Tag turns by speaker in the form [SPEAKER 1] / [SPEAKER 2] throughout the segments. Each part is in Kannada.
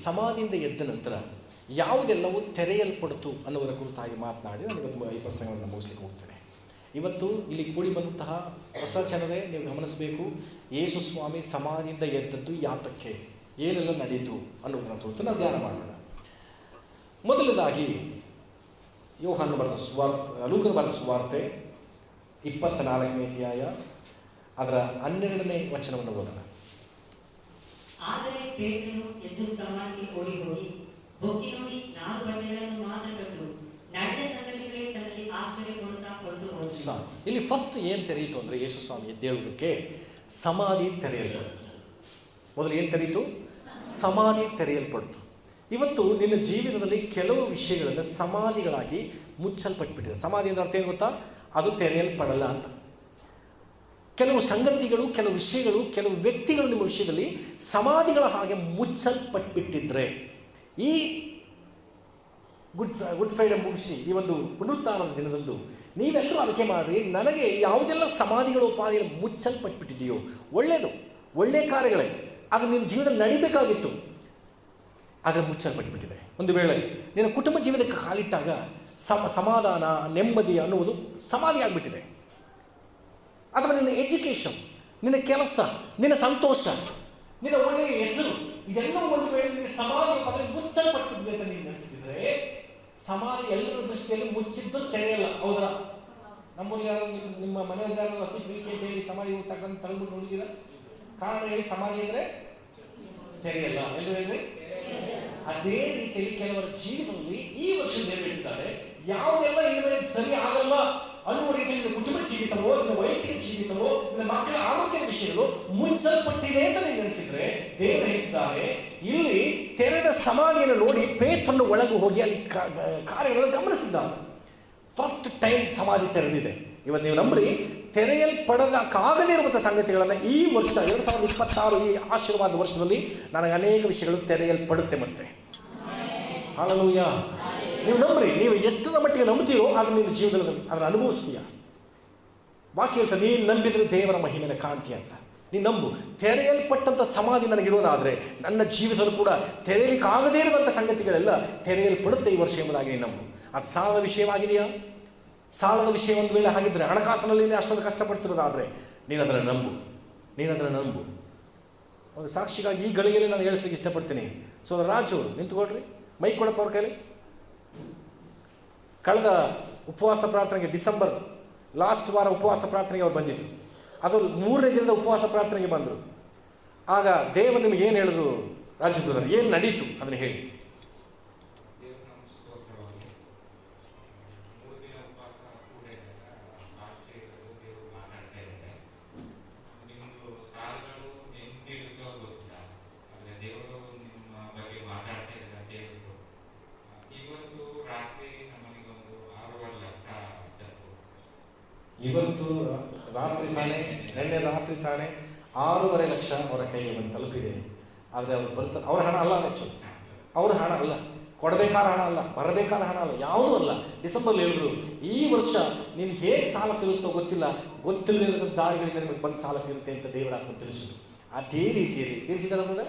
[SPEAKER 1] ಸಮಾಧಿಯಿಂದ ಎದ್ದ ನಂತರ ಯಾವುದೆಲ್ಲವೂ ತೆರೆಯಲ್ಪಡ್ತು ಅನ್ನೋದರ ಕುರಿತಾಗಿ ಮಾತನಾಡಿ ನಾನು ಇವತ್ತು ಈ ಪ್ರಸಂಗವನ್ನು ಮುಗಿಸ್ಲಿಕ್ಕೆ ಹೋಗ್ತೇನೆ. ಇವತ್ತು ಇಲ್ಲಿ ಕೂಡಿ ಬಂದಂತಹ ಹೊಸ ಜನರೇ ನೀವು ಗಮನಿಸಬೇಕು, ಯೇಸು ಸ್ವಾಮಿ ಸಮಾಧಿಯಿಂದ ಎದ್ದದ್ದು ಯಾತಕ್ಕೆ, ಏನೆಲ್ಲ ನಡೆಯಿತು ಅನ್ನೋದರ ಕುರಿತು ನಾವು ಧ್ಯಾನ ಮಾಡೋಣ. ಮೊದಲನೇದಾಗಿ ಯೋಹಾನ ಬರೆದ ಲೂಕನ ಬರೆದ ಸುವಾರ್ತೆ 24ನೇ ಅಧ್ಯಾಯ ಅದರ 12ನೇ ವಚನವನ್ನು ಓದೋಣ.
[SPEAKER 2] ಆದರೆ ಪೇತ್ರನು ಎದ್ದು ಸಮಾಧಿಗೆ ಓಡಿ ಹೋಗಿ ಬೊಕ್ಕಿ ನೋಡಿ 4 ಬಟ್ಟೆಗಳನ್ನು ಮಾತ್ರ ಕಟ್ಟು ನಡೆದ ಸಂಗತಿಗಳೇ ತನ್ನಲ್ಲಿ ಆಶ್ಚರ್ಯಪಡುತ್ತಾ ಹೊರಟು ಹೋದ.
[SPEAKER 1] ಇಲ್ಲಿ ಫಸ್ಟ್ ಏನು ತೆರೆಯಿತು ಅಂದರೆ ಯೇಸು ಸ್ವಾಮಿ ಎದ್ದೇಳುವುದಕ್ಕೆ ಸಮಾಧಿ ತೆರೆಯಲ್ಪಡ್ತು. ಮೊದಲು ಏನು ತೆರೆಯಿತು? ಸಮಾಧಿ ತೆರೆಯಲ್ಪಡ್ತು. ಇವತ್ತು ನಿನ್ನ ಜೀವನದಲ್ಲಿ ಕೆಲವು ವಿಷಯಗಳನ್ನು ಸಮಾಧಿಗಳಾಗಿ ಮುಚ್ಚಲ್ಪಟ್ಬಿಟ್ಟಿದೆ. ಸಮಾಧಿ ಅಂದ್ರೆ ಅರ್ಥ ಏನು ಗೊತ್ತಾ? ಅದು ತೆರೆಯಲ್ಪಡಲ್ಲ ಅಂತ. ಕೆಲವು ಸಂಗತಿಗಳು, ಕೆಲವು ವಿಷಯಗಳು, ಕೆಲವು ವ್ಯಕ್ತಿಗಳು ನಿಮ್ಮ ವಿಷಯದಲ್ಲಿ ಸಮಾಧಿಗಳ ಹಾಗೆ ಮುಚ್ಚಲ್ಪಟ್ಬಿಟ್ಟಿದ್ರೆ, ಈ ಗುಡ್ ಫ್ರೈಡೆ ಮುಗಿಸಿ ಈ ಒಂದು ಪುನರುತ್ಥಾನದ ದಿನದಂದು ನೀವೆಲ್ಲರೂ ಅದಕ್ಕೆ ಮಾಡಿ, ನನಗೆ ಯಾವುದೆಲ್ಲ ಸಮಾಧಿಗಳು ಉಪಾಧಿಗಳು ಮುಚ್ಚಲ್ಪಟ್ಬಿಟ್ಟಿದೆಯೋ, ಒಳ್ಳೆಯದು, ಒಳ್ಳೆಯ ಕಾರ್ಯಗಳೇ, ಅದು ನಿಮ್ಮ ಜೀವನದಲ್ಲಿ ನಡಿಬೇಕಾಗಿತ್ತು, ಆದರೆ ಮುಚ್ಚಲ್ಪಟ್ಟುಬಿಟ್ಟಿದೆ. ಒಂದು ವೇಳೆ ನಿನ್ನ ಕುಟುಂಬ ಜೀವನಕ್ಕೆ ಕಾಲಿಟ್ಟಾಗ ಸಮಾಧಾನ, ನೆಮ್ಮದಿ ಅನ್ನುವುದು ಸಮಾಧಿ ಆಗಿಬಿಟ್ಟಿದೆ. ಅಥವಾ ನಿನ್ನ ಎಜುಕೇಷನ್, ನಿನ್ನ ಕೆಲಸ, ನಿನ್ನ ಸಂತೋಷ, ನಿನ್ನ ಒಳ್ಳೆಯ ಹೆಸರು, ಇದೆಲ್ಲವೂ ಒಂದು ವೇಳೆ ನಿನ್ನ ಸಮಾಧಿ ಪದ ಮುಚ್ಚಲ್ಪಟ್ಟಿದೆ ಅಂತ ನೀವು ನೆನೆಸಿದ್ರೆ, ಸಮಾಧಿ ಎಲ್ಲರ ದೃಷ್ಟಿಯಲ್ಲಿ ಮುಚ್ಚಿದ್ದು ತೆರೆಯಲ್ಲ. ಹೌದಾ? ನಮ್ಮಲ್ಲಿ ಯಾರು ನಿಮ್ಮ ಮನೆಯಲ್ಲಾರು ಅತಿ ಪ್ರೀತಿ ಹೇಳಿ ಸಮಾಧಿ ತಗೊಂಡು ತಳ್ಬಿಟ್ಟು ನೋಡಿದ್ದೀರ? ಕಾರಣ ಹೇಳಿ ಸಮಾಧಿ ಅಂದರೆ ತೆರೆಯಲ್ಲ. ಎಲ್ಲರೂ ಹೇಳಿ. ಅದೇ ರೀತಿಯಲ್ಲಿ ಕೆಲವರ ಜೀವನದಲ್ಲಿ ಈ ವರ್ಷ ನೆರವೇರಿದ್ದಾರೆ, ಯಾವುದೆಲ್ಲ ಇನ್ಮೇಲೆ ಸರಿ ಆಗಲ್ಲ ಅನ್ನುವ ರೀತಿಯಲ್ಲಿ ನಿನ್ನ ಕುಟುಂಬ ಜೀವಿತವೋ, ನಿನ್ನ ವೈಯಕ್ತಿಕ ಜೀವಿತವೋ, ನಿನ್ನ ಮಕ್ಕಳ ಆರೋಗ್ಯದ ವಿಷಯಗಳು ಮುಚ್ಚಲ್ಪಟ್ಟಿದೆ ಅಂತ ನೀವು ನೆನೆಸಿದ್ರೆ, ದೇವರು ಹೇಳ್ತಿದ್ದಾರೆ ಇಲ್ಲಿ ತೆರೆದ ಸಮಾಧಿಯನ್ನು ನೋಡಿ ಪೇತ್ರನು ಒಳಗೆ ಹೋಗಿ ಅಲ್ಲಿ ಕಾರ್ಯಗಳನ್ನು ಗಮನಿಸಿದ್ದಾನೆ. ಫಸ್ಟ್ ಟೈಮ್ ಸಮಾಧಿ ತೆರೆದಿದೆ. ಇವತ್ತು ನೀವು ನಂಬಿ, ತೆರೆಯಲ್ಪಡೋದಕ್ಕಾಗದೇ ಇರುವಂಥ ಸಂಗತಿಗಳನ್ನು ಈ ವರ್ಷ 2026 ಈ ಆಶೀರ್ವಾದ ವರ್ಷದಲ್ಲಿ ನನಗೆ ಅನೇಕ ವಿಷಯಗಳು ತೆರೆಯಲ್ಪಡುತ್ತೆ. ಮತ್ತೆ ಹಲ್ಲೆಲೂಯಾ. ನೀವು ನಂಬ್ರಿ, ನೀವು ಎಷ್ಟರ ಮಟ್ಟಿಗೆ ನಂಬ್ತೀರೋ ಅದು ನಿಮ್ಮ ಜೀವನದಲ್ಲಿ ಅದನ್ನು ಅನುಭವಿಸ್ತೀಯ. ವಾಕ್ಯ ಹೇಳ್ತಾರೆ, ನೀನು ನಂಬಿದರೆ ದೇವರ ಮಹಿಮೆಯ ಕಾಂತಿ ಅಂತ. ನೀನು ನಂಬು. ತೆರೆಯಲ್ಪಟ್ಟಂಥ ಸಮಾಧಿ ನನಗಿರೋದಾದರೆ ನನ್ನ ಜೀವಿತದಲ್ಲೂ ಕೂಡ ತೆರೆಯಲಿಕ್ಕಾಗದೇ ಇರುವಂಥ ಸಂಗತಿಗಳೆಲ್ಲ ತೆರೆಯಲ್ಪಡುತ್ತೆ ಈ ವರ್ಷ ಎಂಬುದಾಗಿ ನೀನು ನಂಬು. ಅದು ಸಾಲದ ವಿಷಯವಾಗಿದೆಯಾ? ಸಾಲದ ವಿಷಯ ಒಂದು ವೇಳೆ ಆಗಿದ್ದರೆ, ಹಣಕಾಸಿನಲ್ಲಿ ಅಷ್ಟೊಂದು ಕಷ್ಟಪಡ್ತಿರೋದಾದರೆ ನೀನು ಅದನ್ನು ನಂಬು, ನೀನು ಅದನ್ನು ನಂಬು. ಒಂದು ಸಾಕ್ಷಿಗಾಗಿ ಈ ಗಳಿಗೆಯಲ್ಲಿ ನಾನು ಹೇಳಿಸ್ಲಿಕ್ಕೆ ಇಷ್ಟಪಡ್ತೀನಿ. ಸೊ ರಾಜು ಅವರು ನಿಂತುಕೊಳ್ರಿ, ಮೈಕ್ ಕೊಡಪ್ಪ ಅವ್ರ ಕೈಲಿ. ಕಳೆದ ಉಪವಾಸ ಪ್ರಾರ್ಥನೆಗೆ ಡಿಸೆಂಬರ್ ಲಾಸ್ಟ್ ವಾರ ಉಪವಾಸ ಪ್ರಾರ್ಥನೆಗೆ ಅವ್ರು ಬಂದಿದ್ರು. ಅದು 3ನೇ ದಿನದ ಉಪವಾಸ ಪ್ರಾರ್ಥನೆಗೆ ಬಂದರು. ಆಗ ದೇವರು ನಿಮಗೆ ಏನು ಹೇಳಿದ್ರು? ರಾಜು ಏನು ನಡೀತು ಅದನ್ನು ಹೇಳಿ. ಇವತ್ತು ರಾತ್ರಿ ತಾನೇ, ನಿನ್ನೆ ರಾತ್ರಿ ತಾನೇ 6.5 ಲಕ್ಷ ಅವರ ಕೈಗೆ ಬಂದು ತಲುಪಿದೆ. ಆದರೆ ಅವ್ರು ಬರ್ತಾರೆ, ಅವರ ಹಣ ಅಲ್ಲ, ಹೆಚ್ಚು ಅವರ ಹಣ ಅಲ್ಲ, ಕೊಡಬೇಕಾದ ಹಣ ಅಲ್ಲ, ಬರಬೇಕಾದ ಹಣ ಅಲ್ಲ, ಯಾವುದೂ ಅಲ್ಲ. ಡಿಸೆಂಬರ್ಲಿ ಹೇಳಿದ್ರು, ಈ ವರ್ಷ ನೀನು ಹೇಗೆ ಸಾಲ ತಿರುತ್ತೋ ಗೊತ್ತಿಲ್ಲ, ಗೊತ್ತಿಲ್ಲದ ದಾರಿಗಳಿಂದ ನಿಮಗೆ ಬಂದು ಸಾಲ ತಿರುತ್ತೆ ಅಂತ ದೇವರ ಆತ್ಮ ತಿಳಿಸಿದ್ರು. ಅದೇ ರೀತಿಯಲ್ಲಿ ತಿಳಿಸಿದ್ದಾರೆ ಅಂದರೆ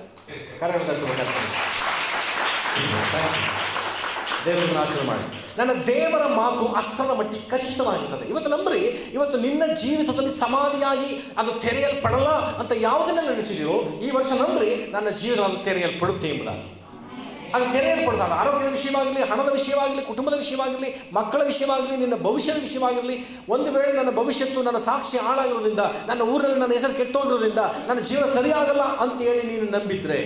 [SPEAKER 1] ದೇವರನ್ನು ಆಶೀರ್ವಾದ ಮಾಡಿ. ನನ್ನ ದೇವರ ಮಾತು ಅಷ್ಟರ ಮಟ್ಟಿಗೆ ಖಚಿತವಾಗಿರ್ತದೆ. ಇವತ್ತು ನಂಬ್ರಿ, ಇವತ್ತು ನಿನ್ನ ಜೀವಿತದಲ್ಲಿ ಸಮಾಧಿಯಾಗಿ ಅದು ತೆರೆಯಲ್ಪಡಲ್ಲ ಅಂತ ಯಾವುದನ್ನೆಲ್ಲ ನೆನೆಸಿದಿರೋ, ಈ ವರ್ಷ ನಂಬ್ರಿ ನನ್ನ ಜೀವನ ಅದು ತೆರೆಯಲ್ಪಡುತ್ತೆ ಎಂಬುದಾಗಿ. ಅದು ತೆರೆಯಲ್ಪಡ್ತಾರೆ. ಆರೋಗ್ಯದ ವಿಷಯವಾಗಲಿ, ಹಣದ ವಿಷಯವಾಗಲಿ, ಕುಟುಂಬದ ವಿಷಯವಾಗಲಿ, ಮಕ್ಕಳ ವಿಷಯವಾಗಲಿ, ನಿನ್ನ ಭವಿಷ್ಯದ ವಿಷಯವಾಗಿರಲಿ. ಒಂದು ವೇಳೆ ನನ್ನ ಭವಿಷ್ಯತ್ತು, ನನ್ನ ಸಾಕ್ಷಿ ಹಾಳಾಗಿರೋದ್ರಿಂದ, ನನ್ನ ಊರಲ್ಲಿ ನನ್ನ ಹೆಸರು ಕೆಟ್ಟೋಗಿರೋದ್ರಿಂದ ನನ್ನ ಜೀವನ ಸರಿಯಾಗಲ್ಲ ಅಂತೇಳಿ ನೀನು ನಂಬಿದ್ರೆ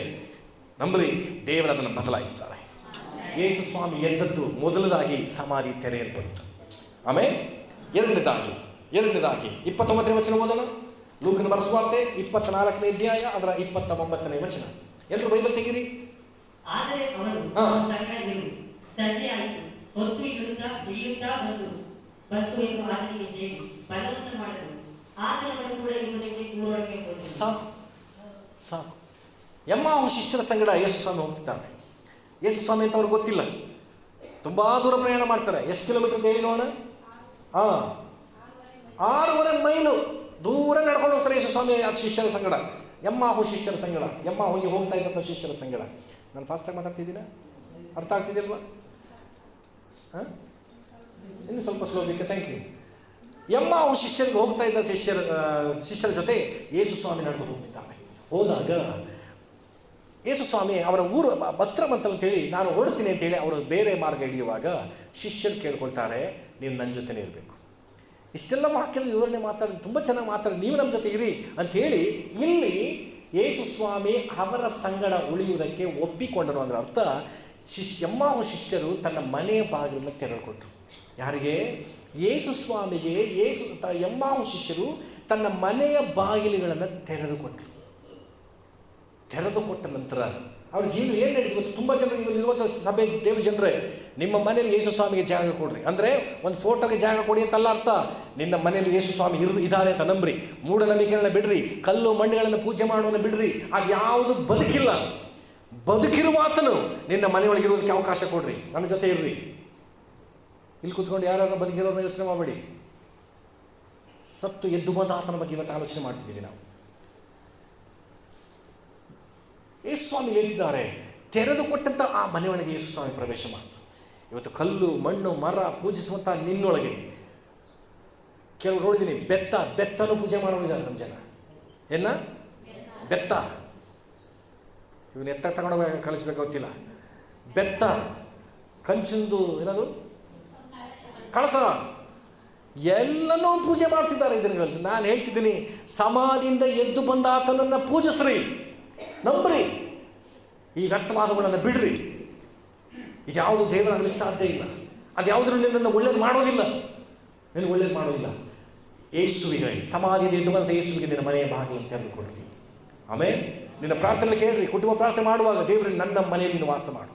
[SPEAKER 1] ನಂಬ್ರಿ, ದೇವರು ಅದನ್ನು ಬದಲಾಯಿಸ್ತಾರೆ. ಯೇಸು ಸ್ವಾಮಿ ಎದ್ದದ್ದು ಮೊದಲದಾಗಿ ಸಮಾಧಿ ತೆರೆಯಲ್ಪಡ್ತು. ಆಮೇಲೆ ಎರಡನೇದಾಗಿ 29ನೇ ವಚನ ಓದೋಣ. ಲೂಕನ ಬರೆದ ಸುವಾರ್ತೆ 24ನೇ ಅಧ್ಯಾಯ ಅದರ 29ನೇ ವಚನ. ಎಲ್ಲರೂ ಬೈಬಲ್ ತೆಗೀರಿ.
[SPEAKER 2] ಆದರೆ ಅವರು ಸಂಜೆ ಆಯಿತು, ಹೊತ್ತು ಇಳಿಯುತ್ತಾ ಬಂತು ಎಂದು ಆತನಿಗೆ ಹೇಳಿ ಬಲವಂತ ಮಾಡಲು ಆತನವರು ಕೂಡ ಇರುವುದಕ್ಕೆ ಊರೊಳಗೆ ಹೋದರು.
[SPEAKER 1] ಸಾಕು. ಎಮ್ಮಾವು ಶಿಷ್ಯರ ಸಂಗಡ ಯೇಸು ಸ್ವಾಮಿ ಹೋಗ್ತಿದ್ದಾನೆ. ಯೇಸು ಸ್ವಾಮಿ ಅಂತ ಅವ್ರಿಗೆ ಗೊತ್ತಿಲ್ಲ. ತುಂಬ ದೂರ ಪ್ರಯಾಣ ಮಾಡ್ತಾರೆ. ಎಷ್ಟು ಕಿಲೋಮೀಟರ್ ಹೇಳಿ ನೋಡೋಣ? 6.5 ಮೈಲು ದೂರ ನಡ್ಕೊಂಡು ಹೋಗ್ತಾರೆ ಯೇಸು ಸ್ವಾಮಿ ಶಿಷ್ಯರ ಸಂಗಡ. ಎಮ್ಮಾಹು ಶಿಷ್ಯರ ಸಂಗಡ, ಎಮ್ಮಾಹುಗೆ ಹೋಗ್ತಾ ಇದ್ದಂಥ ಶಿಷ್ಯರ ಸಂಗಡ. ನಾನು ಫಾಸ್ಟಾಗಿ ಮಾತಾಡ್ತಿದ್ದೀನ? ಅರ್ಥ ಆಗ್ತಿದ್ದಿಲ್ವಾ? ಹಾಂ, ಇನ್ನು ಸ್ವಲ್ಪ ಸ್ಲೋ ಬೇಕು. Thank you. ಎಮ್ಮಾವು ಶಿಷ್ಯರಿಗೆ ಹೋಗ್ತಾ ಇದ್ದ ಶಿಷ್ಯರ ಜೊತೆ ಯೇಸು ಸ್ವಾಮಿ ನಡ್ಕೊಂಡು ಹೋಗ್ತಿದ್ದಾನೆ. ಹೋದಾಗ ಯೇಸು ಸ್ವಾಮಿ ಅವರ ಊರು ಬತ್ರಮಂತಂತೇಳಿ ನಾನು ಹೊರಡ್ತೀನಿ ಅಂತೇಳಿ ಅವರು ಬೇರೆ ಮಾರ್ಗ ಹಿಡಿಯುವಾಗ ಶಿಷ್ಯರು ಕೇಳ್ಕೊಳ್ತಾರೆ, ನೀನು ನನ್ನ ಜೊತೆನೇ ಇರಬೇಕು. ಇಷ್ಟೆಲ್ಲ ವಾಕ್ಯದ ವಿವರಣೆ ಮಾತಾಡಿದ್ರೆ ತುಂಬ ಚೆನ್ನಾಗಿ ಮಾತಾಡಿ, ನೀವು ನಮ್ಮ ಜೊತೆ ಇರಿ ಅಂಥೇಳಿ ಇಲ್ಲಿ ಯೇಸು ಸ್ವಾಮಿ ಅವರ ಸಂಗಡ ಉಳಿಯುವುದಕ್ಕೆ ಒಪ್ಪಿಕೊಂಡನು. ಅದರ ಅರ್ಥ ಎಮ್ಮಾವು ಶಿಷ್ಯರು ತನ್ನ ಮನೆಯ ಬಾಗಿಲನ್ನು ತೆರೆದುಕೊಟ್ರು. ಯಾರಿಗೆ? ಯೇಸು ಸ್ವಾಮಿಗೆ ಎಮ್ಮಾವು ಶಿಷ್ಯರು ತನ್ನ ಮನೆಯ ಬಾಗಿಲುಗಳನ್ನು ತೆರೆದುಕೊಟ್ರು. ತೆರೆದುಕೊಟ್ಟ ನಂತರ ಅವ್ರ ಜೀವನ ಏನು ನಡೀತು ಗೊತ್ತು? ತುಂಬ ಜನರು ಇರುವಂಥ ಸಭೆ ದೇವ ಜನರೇ, ನಿಮ್ಮ ಮನೇಲಿ ಯೇಸು ಸ್ವಾಮಿಗೆ ಜಾಗ ಕೊಡ್ರಿ ಅಂದರೆ ಒಂದು ಫೋಟೋಗೆ ಜಾಗ ಕೊಡಿ ಅಂತಲ್ಲ ಅರ್ಥ. ನಿನ್ನ ಮನೇಲಿ ಯೇಸು ಸ್ವಾಮಿ ಇದ್ದಾನೆ ಅಂತ ನಂಬ್ರಿ, ಮೂಢನಂಬಿಕೆಗಳನ್ನ ಬಿಡ್ರಿ, ಕಲ್ಲು ಮಣ್ಣುಗಳನ್ನು ಪೂಜೆ ಮಾಡೋದನ್ನ ಬಿಡ್ರಿ. ಅದು ಯಾವುದು ಬದುಕಿಲ್ಲ. ಬದುಕಿರುವ ಆತನು ನಿನ್ನ ಮನೆಯೊಳಗೆ ಇರೋದಕ್ಕೆ ಅವಕಾಶ ಕೊಡ್ರಿ, ನನ್ನ ಜೊತೆ ಇರ್ರಿ. ಇಲ್ಲಿ ಕೂತ್ಕೊಂಡು ಯಾರು ಬದುಕಿರೋರನ್ನ ಯೋಚನೆ ಮಾಡಬೇಡಿ. ಸತ್ತು ಎದ್ದು ಬಂದ ಆತನ ಬಗ್ಗೆ ಇವತ್ತು ಆಲೋಚನೆ ಮಾಡ್ತಿದ್ದೀವಿ ನಾವು. ಯೇಸು ಸ್ವಾಮಿ ಹೇಳ್ತಿದ್ದಾರೆ, ತೆರೆದುಕೊಟ್ಟಂಥ ಆ ಮನೆಯೊಳಗೆ ಯೇಸು ಸ್ವಾಮಿ ಪ್ರವೇಶ ಮಾಡಿದ್ರು. ಇವತ್ತು ಕಲ್ಲು ಮಣ್ಣು ಮರ ಪೂಜಿಸುವಂಥ ನಿನ್ನೊಳಗೆ ಕೆಲವು ನೋಡಿದ್ದೀನಿ, ಬೆತ್ತನೂ ಪೂಜೆ ಮಾಡೋರಿದ್ದಾರೆ ನಮ್ಮ ಜನ. ಏನ ಬೆತ್ತ, ಇವನು ಎತ್ತ ತಗೊಂಡೋಗ ಕಳಿಸ್ಬೇಕು ಗೊತ್ತಿಲ್ಲ. ಬೆತ್ತ, ಕಂಚಿಂದು ಏನದು ಕಳಸ, ಎಲ್ಲನೂ ಪೂಜೆ ಮಾಡ್ತಿದ್ದಾರೆ ಈ ದಿನಗಳಲ್ಲಿ. ನಾನು ಹೇಳ್ತಿದ್ದೀನಿ, ಸಮಾಧಿಯಿಂದ ಎದ್ದು ಬಂದ ಆತನನ್ನು ಪೂಜಿಸ್ರಿ, ನಂಬ್ರಿ, ಈ ವ್ಯಕ್ತವಾದಗಳನ್ನು ಬಿಡ್ರಿ. ಇದ್ಯಾವುದು ದೇವರಾಗಲಿಕ್ಕೆ ಸಾಧ್ಯ ಇಲ್ಲ. ಅದ್ಯಾವುದ್ರೂ ನಿನ್ನನ್ನು ಒಳ್ಳೇದು ಮಾಡೋದಿಲ್ಲ, ನಿನಗೆ ಒಳ್ಳೇದು ಮಾಡೋದಿಲ್ಲ. ಯೇಸುವಿಗೆ ಸಮಾಧಿಯಲ್ಲಿ ಎದ್ದು ಬಂದ ಯೇಸುವಿಗೆ ನಿನ್ನ ಮನೆಯ ಬಾಗಿಲನ್ನು ತೆರೆದುಕೊಡ್ರಿ. ಆಮೇಲೆ ನಿನ್ನ ಪ್ರಾರ್ಥನೆ ಕೇಳ್ರಿ. ಕುಟುಂಬ ಪ್ರಾರ್ಥನೆ ಮಾಡುವಾಗ, ದೇವರಲ್ಲಿ ನನ್ನ ಮನೆಯಲ್ಲಿ ನೀನು ವಾಸ ಮಾಡು,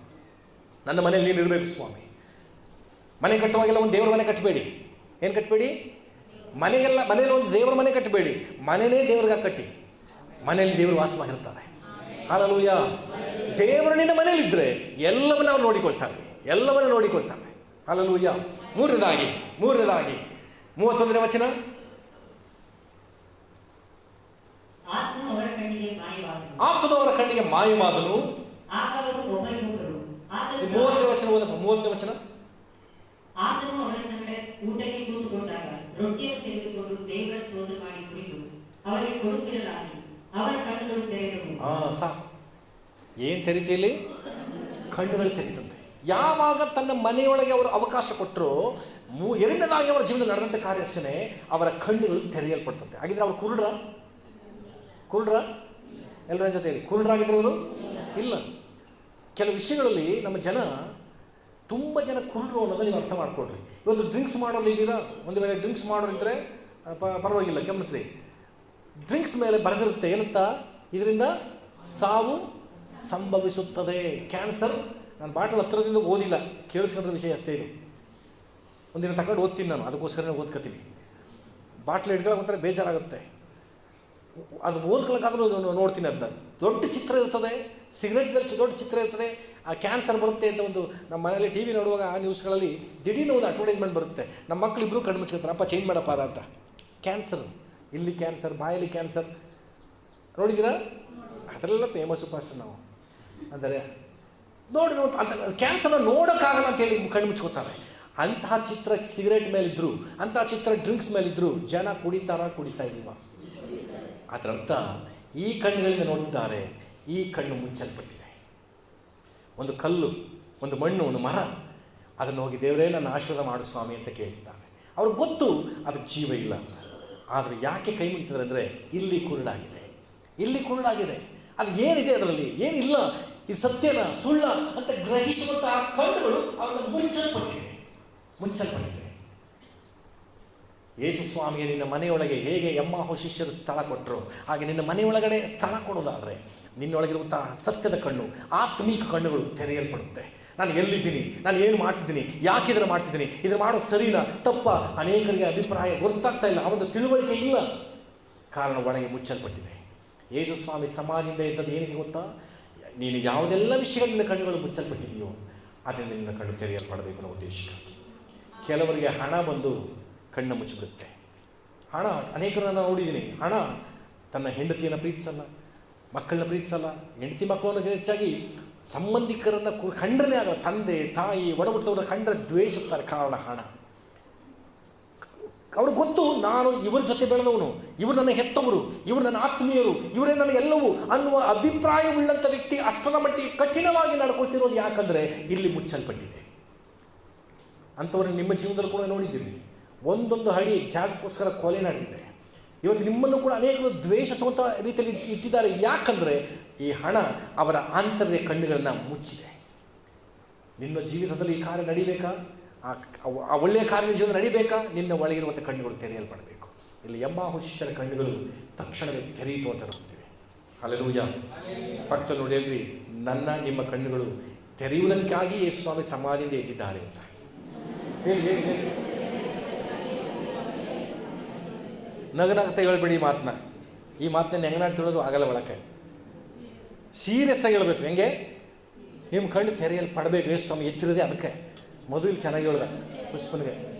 [SPEAKER 1] ನನ್ನ ಮನೆಯಲ್ಲಿ ನೀನು ಇರಬೇಕು ಸ್ವಾಮಿ. ಮನೆ ಕಟ್ಟುವಾಗೆಲ್ಲ ಒಂದು ದೇವರ ಮನೆ ಕಟ್ಟಬೇಡಿ. ಏನು ಕಟ್ಟಬೇಡಿ? ಮನೆಯಲ್ಲಿ ಒಂದು ದೇವರ ಮನೆ ಕಟ್ಟಬೇಡಿ. ಮನೆಯೇ ದೇವ್ರಿಗೆ ಕಟ್ಟಿ, ಮನೆಯಲ್ಲಿ ದೇವರು ವಾಸವಾಗಿರ್ತಾರೆ. ಹಲ್ಲೆಲೂಯಾ. ದೇವರು ನಿನ್ನ ಮನೆಯಲ್ಲಿದ್ದರೆ ಎಲ್ಲವನ್ನ ಅವ್ರು ನೋಡಿಕೊಳ್ತಾರೆ, ಎಲ್ಲವನ್ನ ನೋಡಿಕೊಳ್ತಾರೆ. ಹಲ್ಲೆಲೂಯಾ. ಮೂರನೇದಾಗಿ 31ನೇ ವಚನ, ಆತನು ಅವರ ಕಣ್ಣಿಗೆ ಮಾಯವಾದನು. 30ನೇ ವಚನ,
[SPEAKER 2] ಆತನು ಅವರ ಸಂಗಡ ಊಟಕ್ಕೆ ಕೂತುಕೊಂಡಾಗ ರೊಟ್ಟಿಯನ್ನು ತೆಗೆದುಕೊಂಡು ದೇವರ ಸ್ತೋತ್ರ ಮಾಡಿ ಕುಡಿದು ಅವರಿಗೆ ಕೊಡುತ್ತಿರಲಾಗಿ ಅವರ ಕಣ್ಣುಗಳು ತೆರೆದವು.
[SPEAKER 1] ಸಾಕು. ಏನು ತೆರೀತಿ ಇಲ್ಲಿ? ಕಣ್ಣುಗಳು ತೆರೀತಂತೆ. ಯಾವಾಗ ತನ್ನ ಮನೆಯೊಳಗೆ ಅವರು ಅವಕಾಶ ಕೊಟ್ಟರು, ಎರಡನೇದಾಗಿ ಅವರ ಜೀವನದಲ್ಲಿ ನಡೆದಂಥ ಕಾರ್ಯ ಅಷ್ಟೇ, ಅವರ ಕಣ್ಣುಗಳು ತೆರೆಯಲ್ಪಡ್ತಂತೆ. ಹಾಗಿದ್ರೆ ಅವರು ಕುರುಡ್ರ ಎಲ್ಲರ ಜೊತೆ ಹೇಳಿ, ಕುರುಡ್ರಾಗಿದ್ರೆ ಅವರು ಇಲ್ಲ. ಕೆಲವು ವಿಷಯಗಳಲ್ಲಿ ನಮ್ಮ ಜನ, ತುಂಬ ಜನ ಕುರುಡ್ರು ಅನ್ನೋದು ನೀವು ಅರ್ಥ ಮಾಡ್ಕೊಡ್ರಿ. ಇವತ್ತು ಡ್ರಿಂಕ್ಸ್ ಮಾಡೋರು ಇದ್ದೀರಾ, ಒಂದು ವೇಳೆ ಡ್ರಿಂಕ್ಸ್ ಮಾಡೋರಿದ್ದರೆ ಪರವಾಗಿಲ್ಲ, ಗಮನಿಸ್ರಿ. ಡ್ರಿಂಕ್ಸ್ ಮೇಲೆ ಬರೆದಿರುತ್ತೆ ಏನಂತ, ಇದರಿಂದ ಸಾವು ಸಂಭವಿಸುತ್ತದೆ, ಕ್ಯಾನ್ಸರ್. ನಾನು ಬಾಟಲ್ ಹತ್ತಿರದಿಂದ ಓದಿಲ್ಲ, ಕೇಳಿಸ್ಕೊಂಡ್ರ ವಿಷಯ ಅಷ್ಟೇ. ಇದು ಒಂದಿನ ತಗೊಂಡು ಓದ್ತೀನಿ ನಾನು, ಅದಕ್ಕೋಸ್ಕರ ಓದ್ಕೊತೀನಿ. ಬಾಟ್ಲ್ ಹಿಡ್ಕೊಳ್ಳೋಕೆ ಒಂಥರ ಬೇಜಾರಾಗುತ್ತೆ. ಅದು ಓದ್ಕೊಳ್ಳೋಕ್ಕಾದ್ರೂ ನೋಡ್ತೀನಿ. ಅದನ್ನ ದೊಡ್ಡ ಚಿತ್ರ ಇರ್ತದೆ, ಸಿಗರೆಟ್ ಮೇಲೆ ದೊಡ್ಡ ಚಿತ್ರ ಇರ್ತದೆ. ಆ ಕ್ಯಾನ್ಸರ್ ಬರುತ್ತೆ ಅಂತ ಒಂದು ನಮ್ಮ ಮನೇಲಿ ಟಿ ವಿ ನೋಡುವಾಗ ಆ ನ್ಯೂಸ್ಗಳಲ್ಲಿ ದಿಢೀರ್ನ ಒಂದು ಅಡ್ವರ್ಟೈಸ್ಮೆಂಟ್ ಬರುತ್ತೆ. ನಮ್ಮ ಮಕ್ಕಳಿಬ್ಬರು ಕಣ್ಣು ಮುಚ್ಕೊತಾರೆ, ಅಪ್ಪ ಚೇಂಜ್ ಮಾಡಪ್ಪ ಅಂತ. ಕ್ಯಾನ್ಸರ್, ಇಲ್ಲಿ ಕ್ಯಾನ್ಸರ್, ಬಾಯಲ್ಲಿ ಕ್ಯಾನ್ಸರ್ ನೋಡಿದ್ದೀರಾ? ಅದರೆಲ್ಲ ಫೇಮಸ್ಸು ಫಾಸ್ಟ್ ನಾವು. ಅಂದರೆ ನೋಡಿ ಅಂತ ಕ್ಯಾನ್ಸರ್ನ ನೋಡೋಕ್ಕಾಗಲ್ಲ ಅಂತೇಳಿ ಕಣ್ಣು ಮುಚ್ಕೋತಾರೆ. ಅಂತಹ ಚಿತ್ರ ಸಿಗರೇಟ್ ಮೇಲಿದ್ದರು, ಅಂತಹ ಚಿತ್ರ ಡ್ರಿಂಕ್ಸ್ ಮೇಲಿದ್ದರು, ಜನ ಕುಡಿತಾ ಇಲ್ವ? ಅದರರ್ಥ ಈ ಕಣ್ಣುಗಳಿಂದ ನೋಡ್ತಿದ್ದಾರೆ, ಈ ಕಣ್ಣು ಮುಚ್ಚಲ್ಪಟ್ಟಿದೆ. ಒಂದು ಕಲ್ಲು, ಒಂದು ಮಣ್ಣು, ಒಂದು ಮರ, ಅದನ್ನು ಹೋಗಿ ದೇವರೇ ನನ್ನ ಆಶೀರ್ವಾದ ಮಾಡು ಸ್ವಾಮಿ ಅಂತ ಕೇಳ್ತಿದ್ದಾರೆ. ಅವ್ರಿಗೆ ಗೊತ್ತು ಅದಕ್ಕೆ ಜೀವ ಇಲ್ಲ ಅಂತ. ಆದರೆ ಯಾಕೆ ಕೈ ಮುಗಿತಿದ್ದಾರೆ ಅಂದರೆ ಇಲ್ಲಿ ಕುರುಡಾಗಿದೆ. ಅದು ಏನಿದೆ ಅದರಲ್ಲಿ, ಏನಿಲ್ಲ, ಇದು ಸತ್ಯನ ಸುಳ್ಳ ಅಂತ ಗ್ರಹಿಸುವಂತಹ ಕಣ್ಣುಗಳು ಅವರನ್ನು ಮುಚ್ಚಲ್ಪಟ್ಟಿದೆ. ಯೇಸು ಸ್ವಾಮಿಗೆ ನಿನ್ನ ಮನೆಯೊಳಗೆ ಹೇಗೆ ಎಮ್ಮಾಹು ಶಿಷ್ಯರು ಸ್ಥಳ ಕೊಟ್ಟರು, ಹಾಗೆ ನಿನ್ನ ಮನೆಯೊಳಗಡೆ ಸ್ಥಳ ಕೊಡೋದಾದರೆ ನಿನ್ನೊಳಗಿರುವಂತಹ ಸತ್ಯದ ಕಣ್ಣು, ಆತ್ಮೀಕ ಕಣ್ಣುಗಳು ತೆರೆಯಲ್ಪಡುತ್ತೆ. ನಾನು ಎಲ್ಲಿದ್ದೀನಿ, ನಾನು ಏನು ಮಾಡ್ತಿದ್ದೀನಿ, ಯಾಕೆ ಇದನ್ನು ಮಾಡ್ತಿದ್ದೀನಿ, ಇದನ್ನು ಮಾಡೋದು ಸರಿನಾ ತಪ್ಪ, ಅನೇಕರಿಗೆ ಅಭಿಪ್ರಾಯ ಗೊತ್ತಾಗ್ತಾ ಇಲ್ಲ, ಅವನ ತಿಳುವಳಿಕೆ ಇಲ್ಲ. ಕಾರಣ ಒಳಗೆ ಮುಚ್ಚಲ್ಪಟ್ಟಿದೆ. ಯೇಸು ಸ್ವಾಮಿ ಸಮಾಧಿಯಿಂದ ಇದ್ದದ್ದು ಏನಿದೆ ಗೊತ್ತಾ? ನೀನು ಯಾವುದೆಲ್ಲ ವಿಷಯಗಳು ನಿನ್ನ ಕಣ್ಣುಗಳು ಮುಚ್ಚಲ್ಪಟ್ಟಿದೆಯೋ ಅದರಿಂದ ನಿನ್ನ ಕಣ್ಣು ತೆರೆಯಲ್ಪಡಬೇಕು ಅನ್ನೋ ಉದ್ದೇಶಕ್ಕಾಗಿ. ಕೆಲವರಿಗೆ ಹಣ ಬಂದು ಕಣ್ಣು ಮುಚ್ಚಿಬಿಡುತ್ತೆ. ಹಣ, ಅನೇಕರನ್ನು ನಾನು ನೋಡಿದ್ದೀನಿ, ಹಣ ತನ್ನ ಹೆಂಡತಿಯನ್ನು ಪ್ರೀತಿಸಲ್ಲ, ಮಕ್ಕಳನ್ನ ಪ್ರೀತಿಸಲ್ಲ. ಹೆಂಡತಿ ಮಕ್ಕಳನ್ನು ಹೆಚ್ಚಾಗಿ ಸಂಬಂಧಿಕರನ್ನು ಕಂಡ್ರೇ ಆಗಲ್ಲ. ತಂದೆ ತಾಯಿ ಒಡಹುಟ್ಟಿದವರ ಕಂಡ್ರೆ ದ್ವೇಷಿಸ್ತಾರೆ. ಕಾರಣ ಹಣ. ಅವ್ರಿಗೆ ಗೊತ್ತು, ನಾನು ಇವ್ರ ಜೊತೆ ಬೆಳೆದವನು, ಇವರು ನನ್ನ ಹೆತ್ತವರು, ಇವರು ನನ್ನ ಆತ್ಮೀಯರು, ಇವರೇ ನನ್ನ ಎಲ್ಲವೂ ಅನ್ನುವ ಅಭಿಪ್ರಾಯವುಳ್ಳಂಥ ವ್ಯಕ್ತಿ ಅಷ್ಟರ ಮಟ್ಟಿಗೆ ಕಠಿಣವಾಗಿ ನಡ್ಕೊಳ್ತಿರೋದು. ಯಾಕಂದರೆ ಇಲ್ಲಿ ಮುಚ್ಚಲ್ಪಟ್ಟಿದೆ. ಅಂಥವ್ರನ್ನ ನಿಮ್ಮ ಜೀವನದಲ್ಲಿ ಕೂಡ ನೋಡಿದ್ದೀರಿ. ಒಂದೊಂದು ಹಡಿ ಜಾಗಕ್ಕೋಸ್ಕರ ಕೊಲೆ ನಡೆದಿದೆ. ಇವತ್ತು ನಿಮ್ಮನ್ನು ಕೂಡ ಅನೇಕರು ದ್ವೇಷಿಸುವಂಥ ರೀತಿಯಲ್ಲಿ ಇಟ್ಟಿದ್ದಾರೆ. ಯಾಕಂದರೆ ಈ ಹಣ ಅವರ ಆಂತರ್ಯ ಕಣ್ಣುಗಳನ್ನು ಮುಚ್ಚಿದೆ. ನಿನ್ನ ಜೀವಿತದಲ್ಲಿ ಈ ಕಾರ್ಯ ನಡಿಬೇಕಾ, ಆ ಒಳ್ಳೆಯ ಕಾರ್ಯ ಜೀವನ ನಡಿಬೇಕಾ, ನಿನ್ನ ಒಳಗಿರುವಂಥ ಕಣ್ಣುಗಳು ತೆರೆಯಲ್ಪಡಬೇಕು. ಇಲ್ಲಿ ಎಂಬಾಹು ಶಿಷ್ಯರ ಕಣ್ಣುಗಳು ತಕ್ಷಣವೇ ತೆರೆಯಿತು ಅಂತ ನೋಡ್ತೀವಿ. ಹಲ್ಲೆಲೂಯಾ. ಪಕ್ಕದಲ್ಲಿ ನೋಡಿ ಹೇಳ್ರಿ, ನಿಮ್ಮ ಕಣ್ಣುಗಳು ತೆರೆಯುವುದಕ್ಕಾಗಿ ಯೇಸು ಸ್ವಾಮಿ ಸಮಾಧಿಯಿಂದ ಎದ್ದಿದ್ದಾರೆ ಅಂತ ಹೇಳಿ ಹೇಳಿ ಹೇಳಿ. ನಗನಗ್ತಾ ಹೇಳ್ಬೇಡಿ ಈ ಮಾತನ್ನ. ಈ ಮಾತನ್ನ ಹೆಂಗನಾಗಿ ತಿಳಿದ್ರು ಆಗಲ್ಲ. ಒಳಕ್ಕೆ ಸೀರಿಯಸ್ ಆಗಿ ಹೇಳ್ಬೇಕು. ಹೆಂಗೆ? ನಿಮ್ಮ ಕಣ್ಣು ತೆರೆಯಲ್ಪಡಬೇಕು. ಯೇಸು ಸ್ವಾಮಿ ಎತ್ತಿರೋದೇ ಅದಕ್ಕೆ. ಮೊದಲು ಚೆನ್ನಾಗಿ ಹೇಳ್ದ ಪುಷ್ಪನಿಗೆ,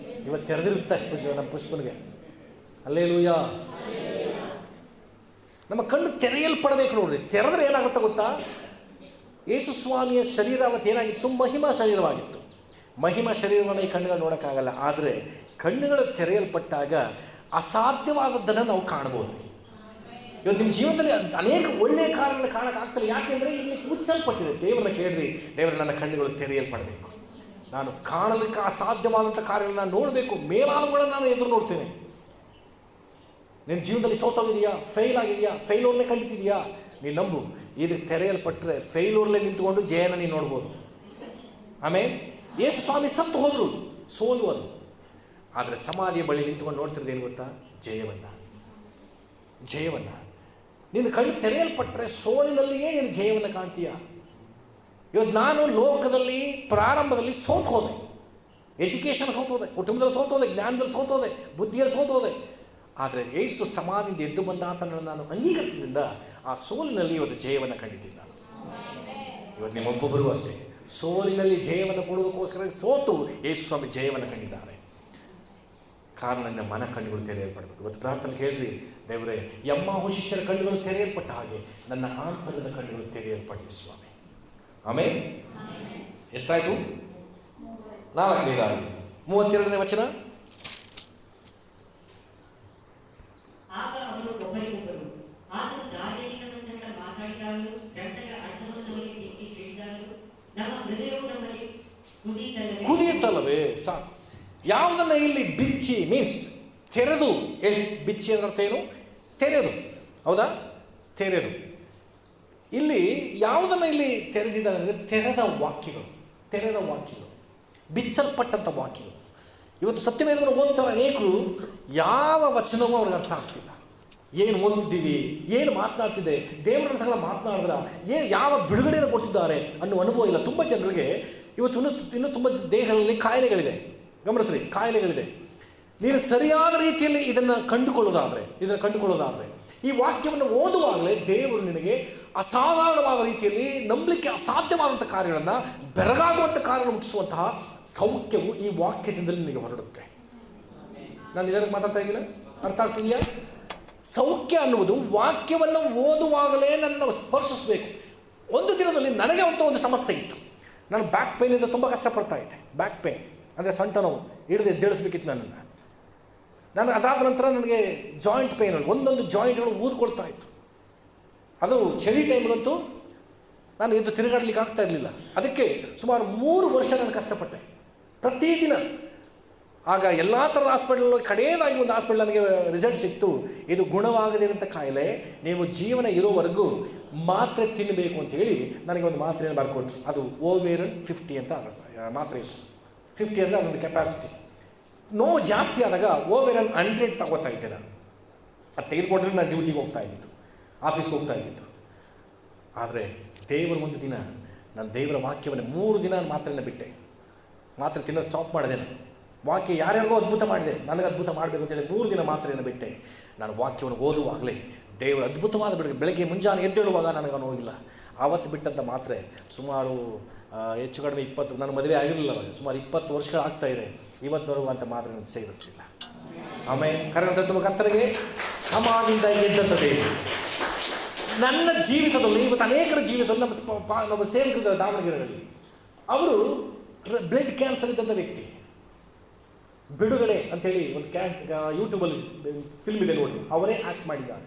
[SPEAKER 1] ಇವತ್ತು ತೆರೆದಿರುತ್ತೆ ನಮ್ಮ ಪುಷ್ಪನಿಗೆ. ಹಲ್ಲೆಲೂಯಾ. ನಮ್ಮ ಕಣ್ಣು ತೆರೆಯಲ್ಪಡಬೇಕು ನೋಡ್ರಿ. ತೆರೆದ್ರೆ ಏನಾಗುತ್ತೆ ಗೊತ್ತಾ? ಯೇಸು ಸ್ವಾಮಿಯ ಶರೀರ ಅವತ್ತು ಏನಾಗಿತ್ತು? ಮಹಿಮಾ ಶರೀರವಾಗಿತ್ತು. ಮಹಿಮಾ ಶರೀರವನ್ನು ಈ ಕಣ್ಣುಗಳು ನೋಡೋಕ್ಕಾಗಲ್ಲ. ಆದರೆ ಕಣ್ಣುಗಳು ತೆರೆಯಲ್ಪಟ್ಟಾಗ ಅಸಾಧ್ಯವಾದದ್ದನ್ನು ನಾವು ಕಾಣ್ಬೋದು. ಇವತ್ತು ನಿಮ್ಮ ಜೀವನದಲ್ಲಿ ಅನೇಕ ಒಳ್ಳೆಯ ಕಾರ್ಯಗಳನ್ನು ಕಾಣೋಕ್ಕಾಗ್ತಲ್ಲ. ಯಾಕೆಂದರೆ ಇಲ್ಲಿ ಮುಚ್ಚಲ್ಪಟ್ಟಿದೆ. ದೇವರನ್ನ ಕೇಳ್ರಿ, ದೇವರ ನನ್ನ ಕಣ್ಣುಗಳು ತೆರೆಯಲ್ಪಡಬೇಕು. ನಾನು ಕಾಣಲಿಕ್ಕೆ ಅಸಾಧ್ಯವಾದಂಥ ಕಾರ್ಯಗಳನ್ನ ನೋಡಬೇಕು. ಮೇಲಾದವುಗಳನ್ನು ನಾನು ಎದುರು ನೋಡ್ತೇನೆ. ನಿನ್ನ ಜೀವನದಲ್ಲಿ ಸೋತೋಗಿದೆಯಾ, ಫೇಲ್ ಆಗಿದೆಯಾ, ಫೇಲ್ಯೂರ್ನೇ ಕಲಿತಿದೆಯಾ, ನೀನು ನಂಬು. ಇದು ತೆರೆಯಲ್ಪಟ್ಟರೆ ಫೇಲ್ಯೂರ್ಲೇ ನಿಂತುಕೊಂಡು ಜಯನ ನೀನು ನೋಡ್ಬೋದು. ಆಮೇಲೆ ಯೇಸು ಸ್ವಾಮಿ ಸತ್ತು ಹೋದರು, ಸೋಲುವುದು. ಆದರೆ ಸಮಾಧಿಯ ಬಳಿ ನಿಂತುಕೊಂಡು ನೋಡ್ತಿರೋದು ಏನು ಗೊತ್ತಾ? ಜಯವನ್ನು. ನಿನ್ನ ಕಣ್ಣು ತೆರೆಯಲ್ಪಟ್ಟರೆ ಸೋಲಿನಲ್ಲಿಯೇ ನೀನು ಜಯವನ್ನು ಕಾಣ್ತೀಯ. ಇವತ್ತು ನಾನು ಲೋಕದಲ್ಲಿ ಪ್ರಾರಂಭದಲ್ಲಿ ಸೋತು ಹೋದೆ. ಎಜುಕೇಷನ್ ಸೋತೋದೆ, ಕುಟುಂಬದಲ್ಲಿ ಸೋತೋದೆ, ಜ್ಞಾನದಲ್ಲಿ ಸೋತೋದೆ, ಬುದ್ಧಿಯಲ್ಲಿ ಸೋತೋದೆ. ಆದರೆ ಯೇಸು ಸಮಾಧಿಯಿಂದ ಎದ್ದು ಬಂದ ಆತನನ್ನು ನಾನು ಅಂಗೀಕರಿಸಿದ್ರಿಂದ ಆ ಸೋಲಿನಲ್ಲಿ ಇವತ್ತು ಜಯವನ್ನು ಕಂಡಿದ್ದೀನಿ ನಾನು. ಇವತ್ತು ನಿಮ್ಮೊಬ್ಬೊಬ್ಬರಿಗೂ ಅಷ್ಟೇ ಸೋಲಿನಲ್ಲಿ ಜಯವನ್ನು ಕೊಡುವುದಕ್ಕೋಸ್ಕರ ಸೋತು ಯೇಸು ಸ್ವಾಮಿ ಜಯವನ್ನು ಕಂಡಿದ್ದಾರೆ. ಕಾರಣ ನನ್ನ ಮನ ಕಣ್ಣುಗಳು ತೆರೆಯಲ್ಪಡಬೇಕು. ಇವತ್ತು ಪ್ರಾರ್ಥನೆ ಹೇಳ್ರಿ, ದೇವರೇ ಎಂಬಾಹು ಶಿಷ್ಯರ ಕಣ್ಣುಗಳು ತೆರೆಯಲ್ಪಟ್ಟ ಹಾಗೆ ನನ್ನ ಆಂತರ್ಯದ ಕಣ್ಣುಗಳು ತೆರೆಯಲ್ಪಡಲಿ ಸ್ವಾಮಿ. ಆಮೇಲೆ ಎಷ್ಟಾಯಿತು? 4ನೇದಾಗಿ 32ನೇ ವಚನ.
[SPEAKER 2] ಆಗ ಅವರು ಒಬ್ಬರಿಗೊಬ್ಬರು ಆತನು ದಾರಿಯಲ್ಲಿನ ಸಂಗಡ ಮಾತಾಡಿದಾಗಲೂ ಗ್ರಂಥಗಳ ಅರ್ಥವನ್ನು ನಮಗೆ ಹೆಚ್ಚಿ ತಿಳಿದಾಗಲೂ ನಮ್ಮ ಹೃದಯವು ನಮ್ಮಲ್ಲಿ
[SPEAKER 1] ಕುದಿಯುತ್ತಲ್ಲವೇ? ಸಾಕು. ಯಾವುದನ್ನು ಇಲ್ಲಿ ಬಿಚ್ಚಿ ಮೀನ್ಸ್ ತೆರೆದು, ಬಿಚ್ಚಿ ಅಂದ್ರೆ ಅರ್ಥ ಏನು? ತೆರೆದು. ಹೌದಾ? ತೆರೆದು. ಇಲ್ಲಿ ಯಾವುದನ್ನು ಇಲ್ಲಿ ತೆರೆದಿದ್ದಾರೆ ಅಂದರೆ ತೆರೆದ ವಾಕ್ಯಗಳು, ಬಿಚ್ಚಲ್ಪಟ್ಟಂಥ ವಾಕ್ಯಗಳು. ಇವತ್ತು ಸತ್ಯವೇದವನ್ನು ಓದ್ತಾರೆ ಅನೇಕರು, ಯಾವ ವಚನವೂ ಅವ್ರಿಗೆ ಅರ್ಥ ಆಗ್ತಿಲ್ಲ. ಏನು ಓದ್ತಿದ್ದೀವಿ, ಏನು ಮಾತನಾಡ್ತಿದೆ, ದೇವರ ಸಹ ಮಾತನಾಡಿದ್ರ ಯಾವ ಬಿಡುಗಡೆಯನ್ನು ಕೊಡ್ತಿದ್ದಾರೆ ಅನ್ನೋ ಅನುಭವ ಇಲ್ಲ. ತುಂಬ ಜನರಿಗೆ ಇವತ್ತು ಇನ್ನೂ ತುಂಬ ದೇಹದಲ್ಲಿ ಕಾಯಿಲೆಗಳಿದೆ. ಗಮನಿಸ್ರಿ, ಕಾಯಿಲೆಗಳಿದೆ. ನೀನು ಸರಿಯಾದ ರೀತಿಯಲ್ಲಿ ಇದನ್ನು ಕಂಡುಕೊಳ್ಳೋದಾದರೆ ಈ ವಾಕ್ಯವನ್ನು ಓದುವಾಗಲೇ ದೇವರು ನಿನಗೆ ಅಸಾಧಾರಣವಾದ ರೀತಿಯಲ್ಲಿ ನಂಬಲಿಕ್ಕೆ ಅಸಾಧ್ಯವಾದಂಥ ಕಾರ್ಯಗಳನ್ನು, ಬೆರಗಾಗುವಂಥ ಕಾರ್ಯಗಳನ್ನು ಮುಟ್ಟಿಸುವಂತಹ ಸೌಖ್ಯವು ಈ ವಾಕ್ಯದಿಂದಲೇ ನಿನಗೆ ಹೊರಡುತ್ತೆ. ನಾನು ಇದಕ್ಕೆ ಮಾತಾಡ್ತಾ ಇದ್ದೀನ, ಅರ್ಥ ಆಗ್ತಿದೆಯಾ? ಸೌಖ್ಯ ಅನ್ನುವುದು ವಾಕ್ಯವನ್ನು ಓದುವಾಗಲೇ ನನ್ನನ್ನು ಸ್ಪರ್ಶಿಸಬೇಕು. ಒಂದು ದಿನದಲ್ಲಿ ನನಗೆ ಒಂದು ಸಮಸ್ಯೆ ಇತ್ತು. ನಾನು ಬ್ಯಾಕ್ ಪೇನಿಂದ ತುಂಬ ಕಷ್ಟಪಡ್ತಾ ಇದ್ದೆ. ಬ್ಯಾಕ್ ಪೇನ್ ಅಂದರೆ ಸೊಂಟ ನೋವು, ಹಿಡಿದು ಎದ್ದೇಳಿಸ್ಬೇಕಿತ್ತು ನನ್ನನ್ನು. ಅದಾದ ನಂತರ ನನಗೆ ಜಾಯಿಂಟ್ ಪೇನ್, ಒಂದೊಂದು ಜಾಯಿಂಟ್ಗಳು ಊದ್ಕೊಳ್ತಾ ಇತ್ತು. ಅದು ಚಳಿ ಟೈಮ್ಗಂತೂ ನಾನು ಇದು ತಿರುಗಾಡಲಿಕ್ಕೆ ಆಗ್ತಾ ಇರಲಿಲ್ಲ. ಅದಕ್ಕೆ ಸುಮಾರು 3 ವರ್ಷ ನಾನು ಕಷ್ಟಪಟ್ಟೆ ಪ್ರತಿದಿನ. ಆಗ ಎಲ್ಲ ಥರದ ಹಾಸ್ಪಿಟಲ್, ಕಡೆಯದಾಗಿ ಒಂದು ಹಾಸ್ಪಿಟಲ್ ನನಗೆ ರಿಸಲ್ಟ್ ಸಿಕ್ತು. ಇದು ಗುಣವಾಗದಿರೋಂಥ ಕಾಯಿಲೆ, ನೀವು ಜೀವನ ಇರೋವರೆಗೂ ಮಾತ್ರೆ ತಿನ್ನಬೇಕು ಅಂತೇಳಿ ನನಗೆ ಒಂದು ಮಾತ್ರೆಯನ್ನು ಬರ್ಕೊಟ್ರು. ಅದು ಓವೇರನ್ 50 ಅಂತ ಮಾತ್ರೆ. 50 ಅಂದರೆ ಅದೊಂದು ಕೆಪಾಸಿಟಿ. ನೋವು ಜಾಸ್ತಿ ಆದಾಗ ಓವೇರನ್ 100 ತಗೋತಾ ಇದ್ದೆ ನಾನು. ಅದು ತೆಗೆದುಕೊಂಡ್ರೆ ನಾನು ಡ್ಯೂಟಿಗೆ ಹೋಗ್ತಾ ಇದ್ದಿದ್ದು, ಆಫೀಸ್ಗೆ ಹೋಗ್ತಾ ಇದ್ದಿದ್ದು. ಆದರೆ ದೇವರ ಒಂದು ದಿನ ನಾನು ದೇವರ ವಾಕ್ಯವನ್ನು 3 ದಿನ ಮಾತ್ರೆಯನ್ನು ಬಿಟ್ಟೆ. ಮಾತ್ರೆ ತಿನ್ನೋದು ಸ್ಟಾಪ್ ಮಾಡಿದೆ. ನಾನು ವಾಕ್ಯ ಯಾರ್ಯಾರಿಗೋ ಅದ್ಭುತ ಮಾಡಿದೆ, ನನಗೆ ಅದ್ಭುತ ಮಾಡಬೇಕು ಅಂತೇಳಿ 3 ದಿನ ಮಾತ್ರೆಯನ್ನು ಬಿಟ್ಟೆ. ನಾನು ವಾಕ್ಯವನ್ನು ಓದುವಾಗಲೇ ದೇವರು ಅದ್ಭುತವಾದ ಬೆಳಗ್ಗೆ ಮುಂಜಾನೆ ಎದ್ದೇಳುವಾಗ ನನಗೆ ನೋವಿಲ್ಲ. ಆವತ್ತು ಬಿಟ್ಟಂಥ ಮಾತ್ರೆ ಸುಮಾರು ಹೆಚ್ಚು ಕಡಿಮೆ 20, ನನ್ನ ಮದುವೆ ಆಗಿರಲಿಲ್ಲ ಅವಾಗ, ಸುಮಾರು 20 ವರ್ಷಗಳು ಆಗ್ತಾಯಿದೆ. ಇವತ್ತವರೆಗೂ ಅಂತ ಮಾತ್ರೆ ನನಗೆ ಸೇರಿಸಲಿಲ್ಲ. ಆಮೇಲೆ ಕರ್ತನಿಗೆ ಸಮಾಧಿಯಿಂದ ಎದ್ದಂಥ ದೇವರು, ನನ್ನ ಜೀವಿತದಲ್ಲಿ ಇವತ್ತು ಅನೇಕರ ಜೀವಿತದಲ್ಲಿ ನಮ್ಮ ಸೇವಕರಿದ್ದಾರೆ ದಾವಣಗೆರೆಯಲ್ಲಿ. ಅವರು ಬ್ಲಡ್ ಕ್ಯಾನ್ಸರ್ ಇದ್ದಂಥ ವ್ಯಕ್ತಿ. ಬಿಡುಗಡೆ ಅಂತೇಳಿ ಒಂದು ಯೂಟ್ಯೂಬಲ್ಲಿ ಫಿಲ್ಮ್ ಇದೆ ನೋಡಿ, ಅವರೇ ಆ್ಯಕ್ಟ್ ಮಾಡಿದ್ದಾರೆ.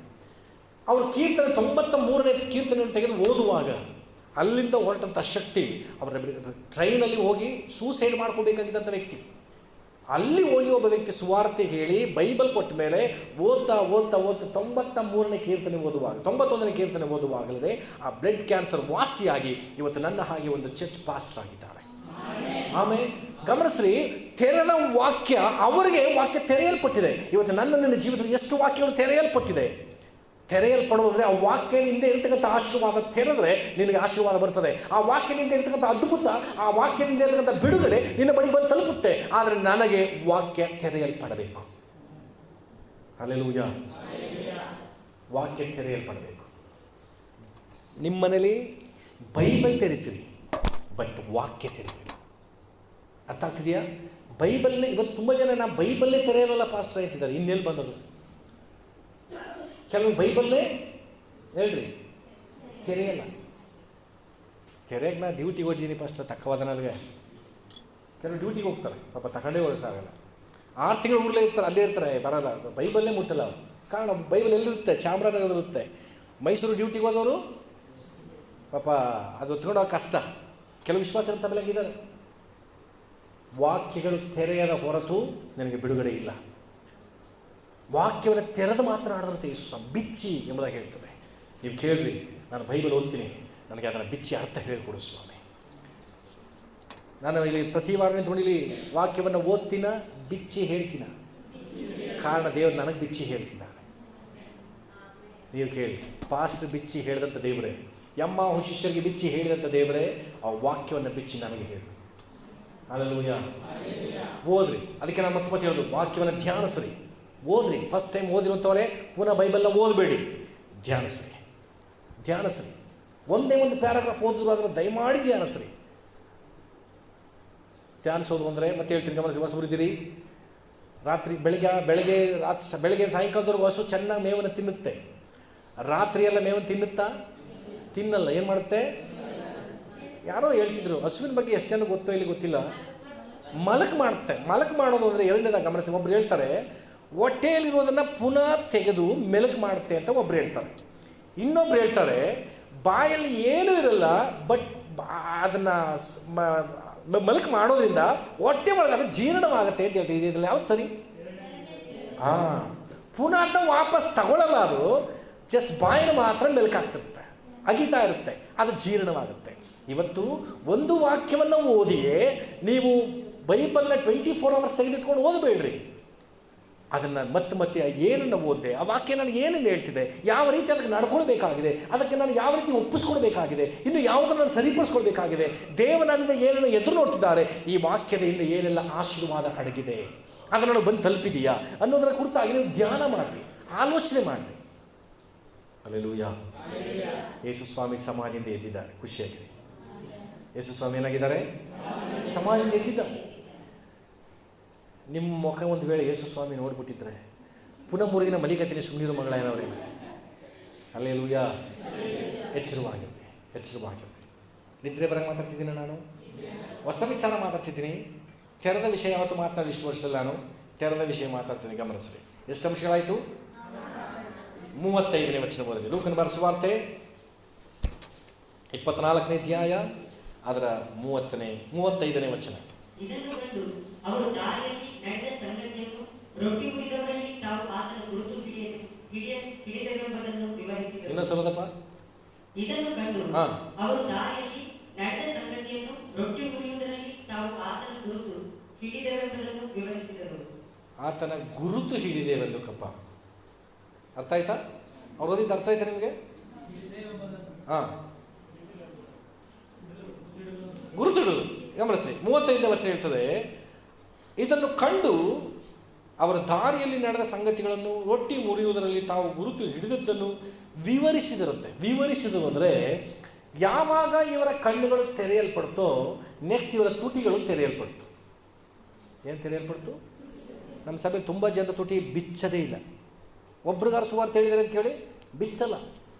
[SPEAKER 1] ಅವರು ಕೀರ್ತನೆ 93ನೇ ಕೀರ್ತನೆಯನ್ನು ತೆಗೆದು ಓದುವಾಗ ಅಲ್ಲಿಂದ ಹೊರಟಂಥ ಶಕ್ತಿ, ಅವರ ಟ್ರೈನಲ್ಲಿ ಹೋಗಿ ಸೂಸೈಡ್ ಮಾಡ್ಕೋಬೇಕಾಗಿದ್ದಂಥ ವ್ಯಕ್ತಿ, ಅಲ್ಲಿ ಹೋಗಿ ಒಬ್ಬ ವ್ಯಕ್ತಿ ಸುವಾರ್ತೆ ಹೇಳಿ ಬೈಬಲ್ ಕೊಟ್ಟ ಮೇಲೆ ಓದ್ತಾ 93ನೇ ಕೀರ್ತನೆ ಓದುವಾಗ 91ನೇ ಕೀರ್ತನೆ ಓದುವಾಗಲೇ ಆ ಬ್ಲಡ್ ಕ್ಯಾನ್ಸರ್ ವಾಸಿಯಾಗಿ ಇವತ್ತು ನನ್ನ ಹಾಗೆ ಒಂದು ಚರ್ಚ್ ಪಾಸ್ಟರ್ ಆಗಿದ್ದಾರೆ. ಆಮೇಲೆ ಗಮನಿಸ್ರಿ, ತೆರೆದ ವಾಕ್ಯ, ಅವರಿಗೆ ವಾಕ್ಯ ತೆರೆಯಲ್ಪಟ್ಟಿದೆ. ಇವತ್ತು ನನ್ನ ಜೀವಿತದಲ್ಲಿ ಎಷ್ಟು ವಾಕ್ಯಗಳು ತೆರೆಯಲ್ಪಟ್ಟಿದೆ. ತೆರೆಯಲ್ಪಡೋದ್ರೆ ಆ ವಾಕ್ಯದಿಂದ ಇರ್ತಕ್ಕಂಥ ಆಶೀರ್ವಾದ ತೆರೆದ್ರೆ ನಿನಗೆ ಆಶೀರ್ವಾದ ಬರ್ತದೆ. ಆ ವಾಕ್ಯದಿಂದ ಇರ್ತಕ್ಕಂಥ ಅದ್ಭುತ, ಆ ವಾಕ್ಯದಿಂದ ಇರ್ತಕ್ಕಂಥ ಬಿಡುಗಡೆ ನಿನ್ನ ಬಳಿ ಬಂದು ತಲುಪುತ್ತೆ. ಆದರೆ ನನಗೆ ವಾಕ್ಯ ತೆರೆಯಲ್ಪಡಬೇಕು. ಹಲ್ಲೆಲೂಯಾ. ವಾಕ್ಯ ತೆರೆಯಲ್ಪಡಬೇಕು. ನಿಮ್ಮ ಮನೇಲಿ ಬೈಬಲ್ ತೆರಿತೀರಿ, ಬಟ್ ವಾಕ್ಯ ತೆರಿಬೇಕು. ಅರ್ಥ ಆಗ್ತಿದೆಯಾ? ಬೈಬಲ್ನೇ ಇವತ್ತು ತುಂಬ ಜನ ನಾ ಬೈಬಲ್ಲೇ ತೆರೆಯಲ್ಲ ಪಾಸ್ಟರ್ ಅಂತಿದ್ದಾರೆ. ಇನ್ನೆಲ್ಲಿ ಬಂದದು? ಕೆಲವು ಬೈಬಲ್ಲೇ ಹೇಳ್ರಿ ತೆರೆಯಲ್ಲ. ತೆರೆಗೆ ನಾ ಡ್ಯೂಟಿಗೆ ಹೋಗಿದ್ದೀನಿ ಪಾಸ್ಟರ್, ತಕ್ಕವಾದ ನನಗೆ. ಕೆಲವು ಡ್ಯೂಟಿಗೆ ಹೋಗ್ತಾರೆ, ಪಾಪ ತಗೊಂಡೇ ಹೋಗ್ತಾರಲ್ಲ, 6 ತಿಂಗಳು ಊರಲ್ಲೇ ಇರ್ತಾರೆ, ಅಲ್ಲೇ ಇರ್ತಾರೆ, ಬರಲ್ಲ. ಬೈಬಲ್ಲೇ ಮುಟ್ಟಲ್ಲ ಅವರು. ಕಾರಣ ಬೈಬಲ್ ಎಲ್ಲಿರುತ್ತೆ? ಚಾಮರಾಜನಗರಲ್ಲಿರುತ್ತೆ. ಮೈಸೂರು ಡ್ಯೂಟಿಗೆ ಹೋದವರು ಪಾಪ ಅದು ಹೊತ್ಕೊಂಡೋಗ ಕಷ್ಟ. ಕೆಲವು ವಿಶ್ವಾಸ ಸಭೆಯಾಗಿದ್ದಾರೆ. ವಾಕ್ಯಗಳು ತೆರೆಯದ ಹೊರತು ನನಗೆ ಬಿಡುಗಡೆ ಇಲ್ಲ. ವಾಕ್ಯವನ್ನು ತೆರೆದು ಮಾತನಾಡಿದಂತೆ ಯೇಸು ಬಿಚ್ಚಿ ಎಂಬುದಾಗಿ ಹೇಳ್ತದೆ. ನೀವು ಕೇಳ್ರಿ, ನಾನು ಬೈಬಲ್ ಓದ್ತೀನಿ, ನನಗೆ ಅದನ್ನು ಬಿಚ್ಚಿ ಅರ್ಥ ಹೇಳಿಕೊಡು ಸ್ವಾಮಿ. ನಾನು ಇಲ್ಲಿ ಪ್ರತಿ ವಾರ ನಿಂತ್ಕೊಂಡಿಲ್ಲಿ ವಾಕ್ಯವನ್ನು ಓದ್ತೀನ, ಬಿಚ್ಚಿ ಹೇಳ್ತೀನ. ಕಾರಣ ದೇವರು ನನಗೆ ಬಿಚ್ಚಿ ಹೇಳ್ತಿದ್ದಾನೆ. ನೀವು ಕೇಳಿ, ಪಾಸ್ಟರ್ ಬಿಚ್ಚಿ ಹೇಳಿದಂಥ ದೇವರೇ, ಶಿಷ್ಯರಿಗೆ ಬಿಚ್ಚಿ ಹೇಳಿದಂಥ ದೇವರೇ, ಆ ವಾಕ್ಯವನ್ನು ಬಿಚ್ಚಿ ನನಗೆ ಹೇಳಿ. ಹಲ್ಲೆಲೂಯಾ. ಓದ್ರಿ. ಅದಕ್ಕೆ ನಾನು ಮತ್ತೆ ಹೇಳೋದು, ವಾಕ್ಯವನ್ನು ಧ್ಯಾನಿಸ್ರಿ, ಓದ್ರಿ. ಫಸ್ಟ್ ಟೈಮ್ ಓದಿರುವಂಥವರೇ ಪುನಃ ಬೈಬಲ್ನ ಓದಬೇಡಿ, ಧ್ಯಾನಿಸ್ರಿ. ಒಂದೇ ಒಂದು ಪ್ಯಾರಾಗ್ರಾಫ್ ಓದಿದ್ರು ಅದನ್ನು ದಯಮಾಡಿ ಧ್ಯಾನಿಸ್ರಿ. ಧ್ಯಾನಿಸೋದು ಅಂದರೆ ಮತ್ತೆ ಹೇಳ್ತೀನಿ, ಗಮನಿಸಿ. ಹೊಸಬರಿದ್ದೀರಿ, ಬೆಳಗ್ಗೆ ಸಾಯಂಕಾಲದವರೆಗೂ ಹಸು ಚೆನ್ನಾಗಿ ಮೇವನ್ನು ತಿನ್ನುತ್ತೆ. ರಾತ್ರಿ ಎಲ್ಲ ಮೇವನ್ನು ತಿನ್ನಲ್ಲ. ಏನು ಮಾಡುತ್ತೆ? ಯಾರೋ ಹೇಳ್ತಿದ್ರು, ಹಸುವಿನ ಬಗ್ಗೆ ಎಷ್ಟು ಜನ ಗೊತ್ತೋ ಇಲ್ಲಿ ಗೊತ್ತಿಲ್ಲ, ಮಲಕ್ ಮಾಡುತ್ತೆ. ಮಲಕ್ ಮಾಡೋದು ಅಂದರೆ ಎರಡನೇದಾಗಿ ಗಮನಿಸಿ. ಒಬ್ರು ಹೇಳ್ತಾರೆ ಹೊಟ್ಟೆಯಲ್ಲಿರೋದನ್ನು ಪುನಃ ತೆಗೆದು ಮೆಲುಕು ಮಾಡುತ್ತೆ ಅಂತ ಒಬ್ರು ಹೇಳ್ತಾರೆ. ಇನ್ನೊಬ್ರು ಹೇಳ್ತಾರೆ ಬಾಯಲ್ಲಿ ಏನೂ ಇರಲ್ಲ, ಬಟ್ ಅದನ್ನು ಮಲಕ್ ಮಾಡೋದ್ರಿಂದ ಹೊಟ್ಟೆ ಒಳಗೆ ಅದು ಜೀರ್ಣವಾಗುತ್ತೆ ಅಂತ ಹೇಳ್ತೀವಿ. ಇದರಲ್ಲಿ ಯಾವ್ದು ಸರಿ? ಪುನಃ ಅದನ್ನ ವಾಪಸ್ ತಗೊಳ್ಳಲ್ಲ. ಅದು ಜಸ್ಟ್ ಬಾಯಿನ ಮಾತ್ರ ಮೆಲುಕಾಗ್ತಿರುತ್ತೆ, ಅಗಿತಾ ಇರುತ್ತೆ, ಅದು ಜೀರ್ಣವಾಗುತ್ತೆ. ಇವತ್ತು ಒಂದು ವಾಕ್ಯವನ್ನು ಓದಿಯೇ ನೀವು ಬೈಬಲ್ನ 24 ಅವರ್ಸ್ ತೆಗೆದಿಟ್ಕೊಂಡು ಓದಬೇಡ್ರಿ. ಅದನ್ನು ಮತ್ತೆ ಏನನ್ನು ಓದಿದೆ, ಆ ವಾಕ್ಯ ನನಗೆ ಏನನ್ನು ಹೇಳ್ತಿದೆ, ಯಾವ ರೀತಿ ಅದಕ್ಕೆ ನಡ್ಕೊಳ್ಬೇಕಾಗಿದೆ, ಅದಕ್ಕೆ ನಾನು ಯಾವ ರೀತಿ ಒಪ್ಪಿಸ್ಕೊಳ್ಬೇಕಾಗಿದೆ, ಇನ್ನು ಯಾವುದನ್ನು ನಾನು ಸರಿಪಡಿಸ್ಕೊಳ್ಬೇಕಾಗಿದೆ, ದೇವನಲ್ಲಿಂದ ಏನನ್ನು ಎದುರು ನೋಡ್ತಿದ್ದಾರೆ, ಈ ವಾಕ್ಯದ ಹಿಂದೆ ಏನೆಲ್ಲ ಆಶೀರ್ವಾದ ಅಡಗಿದೆ, ಅದನ್ನು ಬಂದು ತಲುಪಿದೆಯಾ ಅನ್ನೋದರ ಕುರಿತಾಗಿ ನೀವು ಧ್ಯಾನ ಮಾಡಿರಿ, ಆಲೋಚನೆ ಮಾಡಿರಿ. ಹಲ್ಲೆಲೂಯಾ. ಯೇಸು ಸ್ವಾಮಿ ಸಮಾಧಿಯಿಂದ ಎದ್ದಿದ್ದಾರೆ. ಖುಷಿಯಾಗಿದೆ. ಯೇಸು ಸ್ವಾಮಿ ಏನಾಗಿದ್ದಾರೆ? ಸಮಾಧಿಯಿಂದ ಎದ್ದಿದ್ದಾರೆ. ನಿಮ್ಮ ಮುಖ ಒಂದು ವೇಳೆ ಯೇಸು ಸ್ವಾಮಿ ನೋಡ್ಬಿಟ್ಟಿದ್ರೆ ಪುನಃ 3 ದಿನ ಮಲಿಕತ್ತಿನ ಸುಮ್ಮನಿರು ಮಗಳ ಏನವ್ರೆ. ಹಲ್ಲೆಲೂಯಾ. ಎಚ್ಚರವಾಗಿರ್ರಿ. ನಿದ್ರೆ ಬರಂಗೆ ಮಾತಾಡ್ತಿದ್ದೀನಿ ನಾನು, ಹೊಸ ವಿಚಾರ ಮಾತಾಡ್ತಿದ್ದೀನಿ. ತೆರೆದ ವಿಷಯ ಯಾವತ್ತು ಮಾತಾಡಿ ಇಷ್ಟು ವರ್ಷದಲ್ಲಿ ನಾನು ತೆರೆದ ವಿಷಯ ಮಾತಾಡ್ತೀನಿ. ಗಮನಿಸ್ರಿ. ಎಷ್ಟು ಅಂಶಗಳಾಯಿತು? 35ನೇ ವಚನ ಓದಿರಿ. ಲೂಕನ ಬರೆದ ಸುವಾರ್ತೆ 24ನೇ ಅಧ್ಯಾಯ ಅದರ 35ನೇ ವಚನ.
[SPEAKER 2] ಇದನ್ನು ಕಂಡು ಅವರು ದಾರಿಯಲ್ಲಿ ನಡೆದ ಸಂಗತಿಯನ್ನು ರೊಟ್ಟಿ ಮುರಿದವರಲ್ಲಿ ತಾವು ಆತನ ಗುರುತು ಹಿಡಿದವೆಂಬುದನ್ನು ವಿವರಿಸಿದರು.
[SPEAKER 1] ಇನ್ನೂ ಸಲದಪ್ಪ.
[SPEAKER 2] ಇದನ್ನು ಕಂಡು ಅವರು ದಾರಿಯಲ್ಲಿ ನಡೆದ ಸಂಗತಿಯನ್ನು ರೊಟ್ಟಿ ಮುರಿಯುವುದರಲ್ಲಿ ತಾವು ಆತನ ಗುರುತು ಹಿಡಿದವೆಂಬುದನ್ನು ವಿವರಿಸಿದರು. ಆತನ
[SPEAKER 1] ಗುರುತು ಹಿಡಿದೇವೆಂದು ಕಪ್ಪ. ಅರ್ಥ ಆಯ್ತಾ? ಅವ್ರು ಓದಿದ್ದು ಅರ್ಥ ಆಯ್ತಾ ನಿಮಗೆ? ಗುರುತಿಡುವುದು. ಗಮನಿಸಿ. 35ನೇ ವಚನ ಹೇಳ್ತದೆ, ಇದನ್ನು ಕಂಡು ಅವರ ದಾರಿಯಲ್ಲಿ ನಡೆದ ಸಂಗತಿಗಳನ್ನು ರೊಟ್ಟಿ ಮುರಿಯುವುದರಲ್ಲಿ ತಾವು ಗುರುತು ಹಿಡಿದದ್ದನ್ನು ವಿವರಿಸಿದರಂತೆ. ವಿವರಿಸಿದರು ಅಂದರೆ ಯಾವಾಗ ಇವರ ಕಣ್ಣುಗಳು ತೆರೆಯಲ್ಪಡ್ತೋ ನೆಕ್ಸ್ಟ್ ಇವರ ತುಟಿಗಳು ತೆರೆಯಲ್ಪಡ್ತು. ಏನು ತೆರೆಯಲ್ಪಡ್ತು? ನಮ್ಮ ಸಭೆಯಲ್ಲಿ ತುಂಬ ಜನರ ತುಟಿ ಬಿಚ್ಚದೇ ಇಲ್ಲ. ಒಬ್ರಿಗಾರು ಸುವಾರ್ತೆ ಹೇಳಿದ್ದಾರೆ ಅಂತ ಹೇಳಿ ಬಿಚ್ಚಲ್ಲ.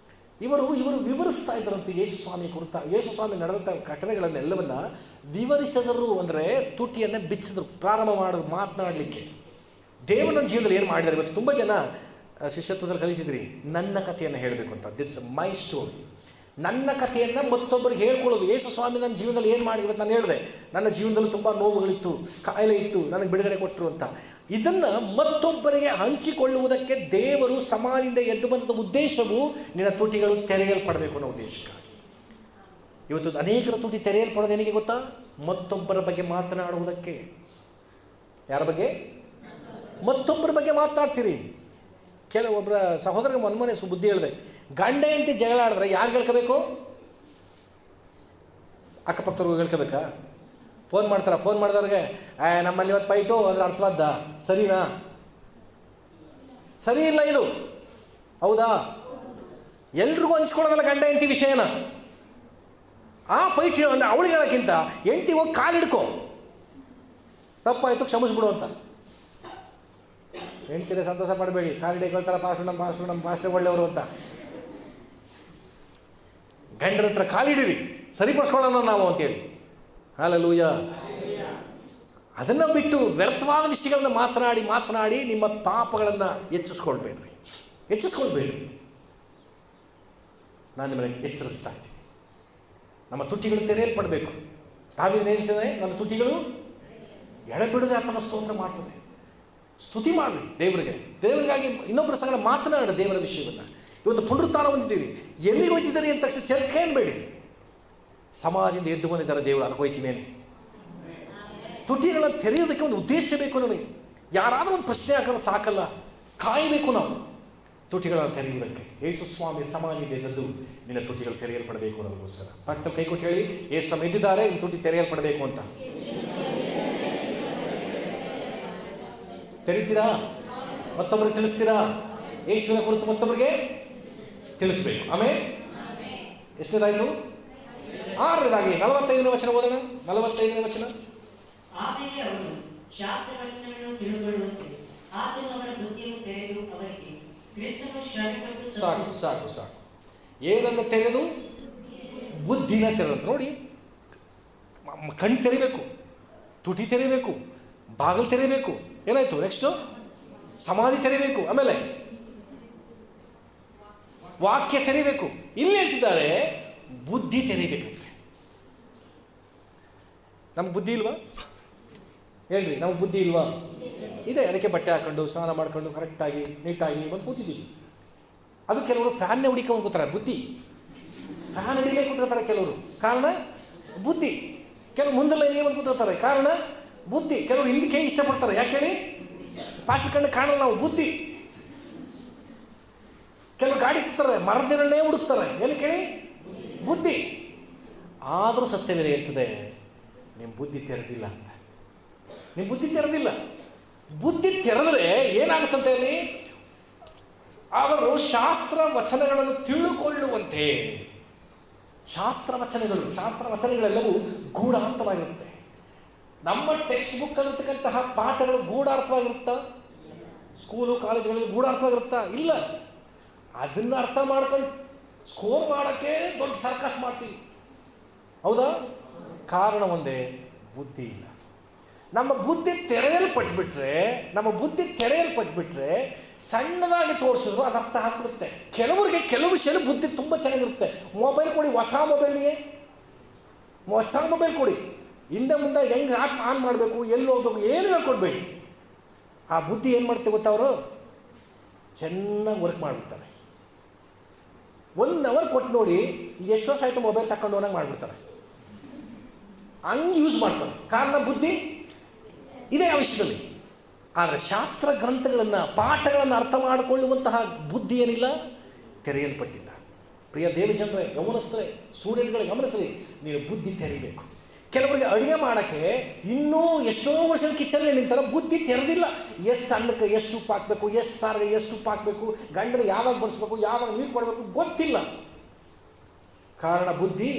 [SPEAKER 1] ಇವರು ವಿವರಿಸ್ತಾ ಇದ್ದರಂತೆ ಯೇಸು ಸ್ವಾಮಿ ಕುರಿತ, ಯೇಸು ಸ್ವಾಮಿ ನಡೆದಂಥ ಘಟನೆಗಳನ್ನೆಲ್ಲವನ್ನ ವಿವರಿಸಿದರು. ಅಂದರೆ ತುಟಿಯನ್ನು ಬಿಚ್ಚಿದ್ರು, ಪ್ರಾರಂಭ ಮಾಡೋದು ಮಾತನಾಡಲಿಕ್ಕೆ. ದೇವರ ಜೀವನದಲ್ಲಿ ಏನು ಮಾಡಿದ್ದಾರೆ ಇವತ್ತು? ತುಂಬ ಜನ ಶಿಷ್ಯತ್ವದಲ್ಲಿ ಕಲಿತಿದ್ರಿ, ನನ್ನ ಕಥೆಯನ್ನು ಹೇಳಬೇಕು ಅಂತ. ದಿಟ್ಸ್ ಮೈ ಸ್ಟೋರಿ. ನನ್ನ ಕಥೆಯನ್ನು ಮತ್ತೊಬ್ಬರಿಗೆ ಹೇಳ್ಕೊಳ್ಳೋದು. ಯೇಸು ಸ್ವಾಮಿ ನನ್ನ ಜೀವನದಲ್ಲಿ ಏನು ಮಾಡಿ, ಇವತ್ತು ನಾನು ಹೇಳಿದೆ ನನ್ನ ಜೀವನದಲ್ಲಿ ತುಂಬ ನೋವುಗಳಿತ್ತು, ಕಾಯಿಲೆ ಇತ್ತು, ನನಗೆ ಬಿಡುಗಡೆ ಕೊಟ್ಟರು ಅಂತ. ಇದನ್ನು ಮತ್ತೊಬ್ಬರಿಗೆ ಹಂಚಿಕೊಳ್ಳುವುದಕ್ಕೆ ದೇವರು ಸಮಾಜದಿಂದ ಎದ್ದು ಬಂದ ಉದ್ದೇಶವು ನಿನ್ನ ತುಟಿಗಳು ತೆರೆಯಲ್ಪಡಬೇಕು ಅನ್ನೋ ಉದ್ದೇಶಕ್ಕಾಗಿ. ಇವತ್ತು ಅನೇಕರ ತುಟಿ ತೆರೆಯಲ್ಪಡೋದು ಏನಿಗೆ ಗೊತ್ತಾ? ಮತ್ತೊಬ್ಬರ ಬಗ್ಗೆ ಮಾತನಾಡುವುದಕ್ಕೆ. ಯಾರ ಬಗ್ಗೆ? ಮತ್ತೊಬ್ಬರ ಬಗ್ಗೆ ಮಾತನಾಡ್ತೀರಿ. ಕೆಲವೊಬ್ಬರ ಸಹೋದರಗೆ ಮೊನ್ನೆ ಬುದ್ಧಿ ಹೇಳಿದೆ, ಗಂಡ ಹೆಂಡತಿ ಜಗಳ ಆಡಿದ್ರೆ ಯಾರು ಹೇಳ್ಕೋಬೇಕು? ಅಕ್ಕಪಕ್ಕದವ್ರಿಗೆ ಹೇಳ್ಕೋಬೇಕಾ? ಫೋನ್ ಮಾಡ್ತಾರ, ಫೋನ್ ಮಾಡಿದವ್ರಿಗೆ ನಮ್ಮಲ್ಲಿ ಇವತ್ತು ಫೈಟು ಅಂದ್ರೆ ಅರ್ಥವಾದ ಸರಿನಾ? ಸರಿ ಇಲ್ಲ ಇದು, ಹೌದಾ? ಎಲ್ರಿಗೂ ಹಂಚ್ಕೊಳ್ಳೋದಲ್ಲ ಗಂಡ ಹೆಂಡತಿ ವಿಷಯನ. ಆ ಫೈಟ್ ಅಂದರೆ ಅವಳಿಗೆ ಹೇಳೋಕ್ಕಿಂತ ಹೆಂಡತಿ ಹೋಗಿ ಕಾಲು ಹಿಡ್ಕೊ, ತಪ್ಪಾಯಿತು ಕ್ಷಮಿಸ್ಬಿಡು ಅಂತ. ಹೆಂಡ್ತಿರೇ ಸಂತೋಷ ಪಡಬೇಡಿ, ಕಾಲು ಹಿಡಿಕೊಳ್ತಾರ ನಮ್ಮ ಪಾಸ್ಟರ್ ಒಳ್ಳೆಯವರು ಅಂತ. ಗಂಡರ ಹತ್ರ ಕಾಲಿಡಿರಿ, ಸರಿಪಡಿಸ್ಕೊಳ್ಳೋಣ ನಾವು ಅಂತೇಳಿ. ಹಲ್ಲೆಲೂಯ. ಅದನ್ನು ಬಿಟ್ಟು ವ್ಯರ್ಥವಾದ ವಿಷಯಗಳನ್ನ ಮಾತನಾಡಿ ನಿಮ್ಮ ಪಾಪಗಳನ್ನು ಹೆಚ್ಚಿಸ್ಕೊಳ್ಬೇಡ್ರಿ. ನಾನು ನಿಮ್ಮನ್ನು ಎಚ್ಚರಿಸ್ತಾ ಇದ್ದೀನಿ. ನಮ್ಮ ತುಟಿಗಳು ತೆರೆಯಲ್ಪಡಬೇಕು. ತಾವೇನು ಹೇಳ್ತೇವೆ? ನನ್ನ ತುಟಿಗಳು ಎಡಬಿಡದೆ ಆತನ ಸ್ತೋತ್ರ ಮಾಡ್ತದೆ. ಸ್ತುತಿ ಮಾಡಿ ದೇವರಿಗಾಗಿ ಇನ್ನೊಬ್ಬರ ಸಂಗಡ ಮಾತನಾಡಿ ದೇವರ ವಿಷಯವನ್ನು. ಇವತ್ತು ಪುನರುತ್ಥಾನ ಹೊಂದಿದ್ದೀರಿ, ಎಲ್ಲಿಗೆ ಹೋಗ್ತಿದ್ದೀರಿ ಅಂತ ತಕ್ಷಣ ಚರ್ಚ್ಗೆ ಏನ್ಬೇಡಿ. ಸಮಾಜದಿಂದ ಎದ್ದು ಬಂದಿದ್ದಾರೆ ದೇವರು, ಅದಕ್ಕೆ ಹೋಯ್ತೀನೇನೆ. ತುಟಿಗಳನ್ನು ತೆರೆಯೋದಕ್ಕೆ ಒಂದು ಉದ್ದೇಶ ಬೇಕು ನಮಗೆ. ಯಾರಾದರೂ ಒಂದು ಪ್ರಶ್ನೆ ಹಾಕಿದ್ರೆ ಸಾಕಲ್ಲ, ಕಾಯಬೇಕು ನಾವು ತುಟಿಗಳನ್ನು ತೆರೆಯುವುದಕ್ಕೆ. ಯೇಸು ಸ್ವಾಮಿ ಸಮಾಜದಿಂದ ಎದ್ದದ್ದು ನಿನ್ನ ತುಟಿಗಳು ತೆರೆಯಲ್ಪಡಬೇಕು ಅನ್ನೋದಕ್ಕೋಸ್ಕರ. ಪಕ್ಕದಲ್ಲಿ ಕೈ ಕೊಟ್ಟು ಹೇಳಿ, ಯೇಸು ಸ್ವಾಮಿ ಎದ್ದಿದ್ದಾರೆ, ನಿನ್ನ ತುಟಿ ತೆರೆಯಲ್ಪಡಬೇಕು ಅಂತ. ತೆರಿತೀರಾ? ಮತ್ತೊಬ್ಬರಿಗೆ ತಿಳಿಸ್ತೀರಾ? ಯೇಸುವಿನ ಕುರಿತು ಮತ್ತೊಬ್ಬರಿಗೆ ತಿಳಿಸ್ಬೇಕು. ಆಮೇಲೆ ಎಷ್ಟನೇದಾಯಿತು? 6ನೇದಾಗಿ 45ನೇ ವಚನ ಓದೋಣ. 45ನೇ ವಚನ.
[SPEAKER 2] ಆಮೇಲೆ ಅವರು ಶಾಸ್ತ್ರವಚನಗಳನ್ನು ತಿಳಿದುಕೊಳ್ಳುವಂತೆ ಆತನು ಅವರ ಬುದ್ಧಿಯನ್ನು ತೆರೆದು ಅವರಿಗೆ ಕ್ರಿಸ್ತನು ಶ್ರಮೆಪಟ್ಟು.
[SPEAKER 1] ಸಾಕು. ಏನನ್ನು ತೆರೆದು? ಬುದ್ಧಿನ ತೆರೆದು. ನೋಡಿ, ಕಣ್ಣು ತೆರಿಬೇಕು, ತುಟಿ ತೆರಿಬೇಕು, ಬಾಗಿಲು ತೆರಿಬೇಕು. ಏನಾಯ್ತು ನೆಕ್ಸ್ಟು? ಸಮಾಧಿ ತೆರಿಬೇಕು. ಆಮೇಲೆ ವಾಕ್ಯ ತೆರಿಬೇಕು. ಇಲ್ಲಿ ಹೇಳ್ತಿದ್ದಾರೆ ಬುದ್ಧಿ ತೆರಿಬೇಕಂತೆ. ನಮ್ಗೆ ಬುದ್ಧಿ ಇಲ್ವಾ? ಹೇಳ್ರಿ, ನಮ್ಗೆ ಬುದ್ಧಿ ಇಲ್ವಾ? ಇದೆ. ಅದಕ್ಕೆ ಬಟ್ಟೆ ಹಾಕೊಂಡು ಸ್ನಾನ ಮಾಡ್ಕೊಂಡು ಕರೆಕ್ಟಾಗಿ ನೀಟಾಗಿ ಬಂದು ಕೂತಿದ್ದೀವಿ. ಅದು ಕೆಲವರು ಫ್ಯಾನ್ನೇ ಹುಡಿಕೊಂಡು ಕೂತಾರೆ. ಬುದ್ಧಿ ಫ್ಯಾನ್ ಹಿಡಿಲೇ ಕೂತ್ಕೋತಾರೆ ಕೆಲವರು, ಕಾರಣ ಬುದ್ಧಿ. ಕೆಲವರು ಮುಂದೆಲ್ಲ ಏನು ಬಂದು ಕೂತ್ಕೋತಾರೆ, ಕಾರಣ ಬುದ್ಧಿ. ಕೆಲವರು ಹಿಂದಕ್ಕೆ ಇಷ್ಟಪಡ್ತಾರೆ. ಯಾಕೆ ಹೇಳಿ? ಪಾಸ್ಟ್ ಕಣ್ಣು ಕಾಣಲ್ಲ ನಾವು, ಬುದ್ಧಿ. ಕೆಲವು ಗಾಡಿ ತಿಂತಾರೆ, ಮರದಿನಲ್ಲೇ ಹುಡುಕ್ತಾರೆ. ಎಲ್ಲಿ ಕೇಳಿ? ಬುದ್ಧಿ. ಆದರೂ ಸತ್ಯವೇದ ಹೇಳ್ತದೆ, ನಿಮ್ಮ ಬುದ್ಧಿ ತೆರೆದಿಲ್ಲ ಅಂತ. ನಿಮ್ಮ ಬುದ್ಧಿ ತೆರೆದಿಲ್ಲ. ಬುದ್ಧಿ ತೆರೆದರೆ ಏನಾಗುತ್ತಂತೆ ಅಲ್ಲಿ? ಅವರು ಶಾಸ್ತ್ರ ವಚನಗಳನ್ನು ತಿಳುಕೊಳ್ಳುವಂತೆ. ಶಾಸ್ತ್ರ ವಚನಗಳೆಲ್ಲವೂ ಗೂಢಾರ್ಥವಾಗಿರುತ್ತೆ. ನಮ್ಮ ಟೆಕ್ಸ್ಟ್ ಬುಕ್ ಆಗಿರ್ತಕ್ಕಂತಹ ಪಾಠಗಳು ಗೂಢಾರ್ಥವಾಗಿರುತ್ತಾ? ಸ್ಕೂಲು ಕಾಲೇಜುಗಳಲ್ಲಿ ಗೂಢಾರ್ಥವಾಗಿರುತ್ತಾ? ಇಲ್ಲ. ಅದನ್ನು ಅರ್ಥ ಮಾಡ್ಕೊಂಡು ಸ್ಕೋರ್ ಮಾಡೋಕ್ಕೆ ದೊಡ್ಡ ಸರ್ಕಸ್ ಮಾಡ್ತೀವಿ, ಹೌದಾ? ಕಾರಣ ಒಂದೇ, ಬುದ್ಧಿ ಇಲ್ಲ. ನಮ್ಮ ಬುದ್ಧಿ ತೆರೆಯಲ್ಪಟ್ಬಿಟ್ರೆ ಸಣ್ಣದಾಗಿ ತೋರಿಸಿದ್ರು ಅದು ಅರ್ಥ ಆಗ್ಬಿಡುತ್ತೆ. ಕೆಲವರಿಗೆ ಕೆಲವು ವಿಷಯ ಬುದ್ಧಿ ತುಂಬ ಚೆನ್ನಾಗಿರುತ್ತೆ. ಮೊಬೈಲ್ ಕೊಡಿ, ಹೊಸ ಮೊಬೈಲ್ ಕೊಡಿ, ಹಿಂದೆ ಮುಂದೆ ಹೆಂಗೆ ಆನ್ ಮಾಡಬೇಕು, ಎಲ್ಲಿ ಹೋಗ್ಬೇಕು, ಏನು ಹೇಳ್ಕೊಡ್ಬೇಡಿ. ಆ ಬುದ್ಧಿ ಏನು ಮಾಡ್ತೀವಿ ಗೊತ್ತಾ? ಅವರು ಚೆನ್ನಾಗಿ ವರ್ಕ್ ಮಾಡಿಬಿಡ್ತಾರೆ. 1 ಅವರ್ ಕೊಟ್ಟು ನೋಡಿ, ಇದು ಎಷ್ಟು ವರ್ಷ ಆಯಿತು ಮೊಬೈಲ್ ತಗೊಂಡು ಹೋದಾಗ ಮಾಡಿಬಿಡ್ತಾರೆ. ಹಂಗೆ ಯೂಸ್ ಮಾಡ್ತಾರೆ. ಕಾರಣ ಬುದ್ಧಿ ಇದೇ ಆ ವಿಷಯದಲ್ಲಿ. ಆದರೆ ಶಾಸ್ತ್ರ ಗ್ರಂಥಗಳನ್ನು, ಪಾಠಗಳನ್ನು ಅರ್ಥ ಮಾಡಿಕೊಳ್ಳುವಂತಹ ಬುದ್ಧಿ ಏನಿಲ್ಲ, ತೆರೆಯಲ್ಪಟ್ಟಿಲ್ಲ. ಪ್ರಿಯ ದೇವಜನರೇ, ಗಮನಿಸಿದ್ರೆ, ಸ್ಟೂಡೆಂಟ್ಗಳಿಗೆ ಗಮನಿಸ್ರಿ, ನೀನು ಬುದ್ಧಿ ತೆರೀಬೇಕು. ಕೆಲವರಿಗೆ ಅಡುಗೆ ಮಾಡೋಕ್ಕೆ ಇನ್ನೂ ಎಷ್ಟೋ ವರ್ಷದ ಕಿಚನ್ನಲ್ಲಿ ನಿಂತಾರೆ, ಬುದ್ಧಿ ತೆರೆದಿಲ್ಲ. ಎಷ್ಟು ಅನ್ನಕ್ಕೆ ಎಷ್ಟು ಉಪ್ಪು ಹಾಕಬೇಕು, ಎಷ್ಟು ಸಾರಿಗೆ ಎಷ್ಟು ಉಪ್ಪು ಹಾಕಬೇಕು, ಗಂಡನ ಯಾವಾಗ ಬಡಿಸ್ಬೇಕು, ಯಾವಾಗ ನೀರು ಕೊಡಬೇಕು ಗೊತ್ತಿಲ್ಲ. ಕಾರಣ ಬುದ್ಧಿ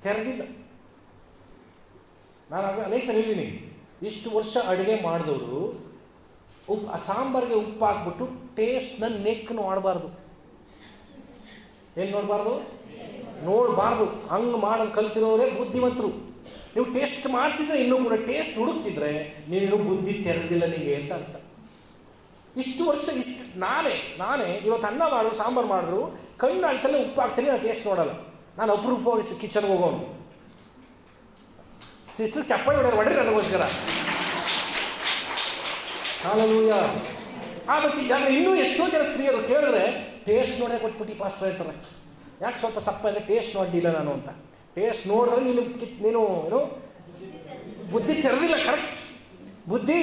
[SPEAKER 1] ತೆರೆದಿಲ್ಲ. ನಾನು ಅನೇಕ ಸಲ ಹೇಳಿದ್ದೀನಿ, ಇಷ್ಟು ವರ್ಷ ಅಡುಗೆ ಮಾಡಿದವರು ಸಾಂಬಾರಿಗೆ ಉಪ್ಪು ಹಾಕ್ಬಿಟ್ಟು ಟೇಸ್ಟ್ನ ನೆಕ್ಕನ್ನು ಮಾಡಬಾರ್ದು. ಏನು ನೋಡಬಾರ್ದು. ಹಂಗೆ ಮಾಡೋದು ಕಲ್ತಿರೋರೇ ಬುದ್ಧಿವಂತರು. ನೀವು ಟೇಸ್ಟ್ ಮಾಡ್ತಿದ್ರೆ, ಇನ್ನೂ ಕೂಡ ಟೇಸ್ಟ್ ಹುಡುಕ್ತಿದ್ರೆ ನೀನು ಬುದ್ಧಿ ತೆರೆದಿಲ್ಲ ನಿಮಗೆ ಅಂತ ಅರ್ಥ. ಇಷ್ಟು ವರ್ಷ ನಾನೇ ಇವತ್ತು ಅನ್ನ ಮಾಡು, ಸಾಂಬಾರು ಮಾಡಿದ್ರು ಕಣ್ಣು ಅಳ್ತಲ್ಲೇ ಉಪ್ಪು ಹಾಕ್ತೀನಿ, ನಾನು ಟೇಸ್ಟ್ ನೋಡಲ್ಲ. ನಾನು ಅಪರೂಪವಾಗಿ ಕಿಚನ್ಗೆ ಹೋಗೋನು. ಸಿಸ್ಟರ್ ಚಪ್ಪಾಳಿ ಹೊಡ್ರಿ ನನಗೋಸ್ಕರ. ಹಾಲೆಲೂಯ. ಮತ್ತು ಯಾಕಂದರೆ ಇನ್ನೂ ಎಷ್ಟೋ ಜನ ಸ್ತ್ರೀಯರು ಕೇಳಿದ್ರೆ ಟೇಸ್ಟ್ ನೋಡೇ ಕೊಟ್ಬಿಟ್ಟು ಪಾಸ್ಟರ್ ಹೇಳ್ತಾರೆ. ಯಾಕೆ ಸ್ವಲ್ಪ ಸಪ್ಪ ಅಂದರೆ ಟೇಸ್ಟ್ ನೋಡಿಲ್ಲ ನಾನು ಅಂತ. ಟೇಸ್ಟ್ ನೋಡಿದ್ರೆ ನೀನು ಏನು ಬುದ್ಧಿ ತೆರೆದಿಲ್ಲ. ಕರೆಕ್ಟ್, ಬುದ್ಧಿ.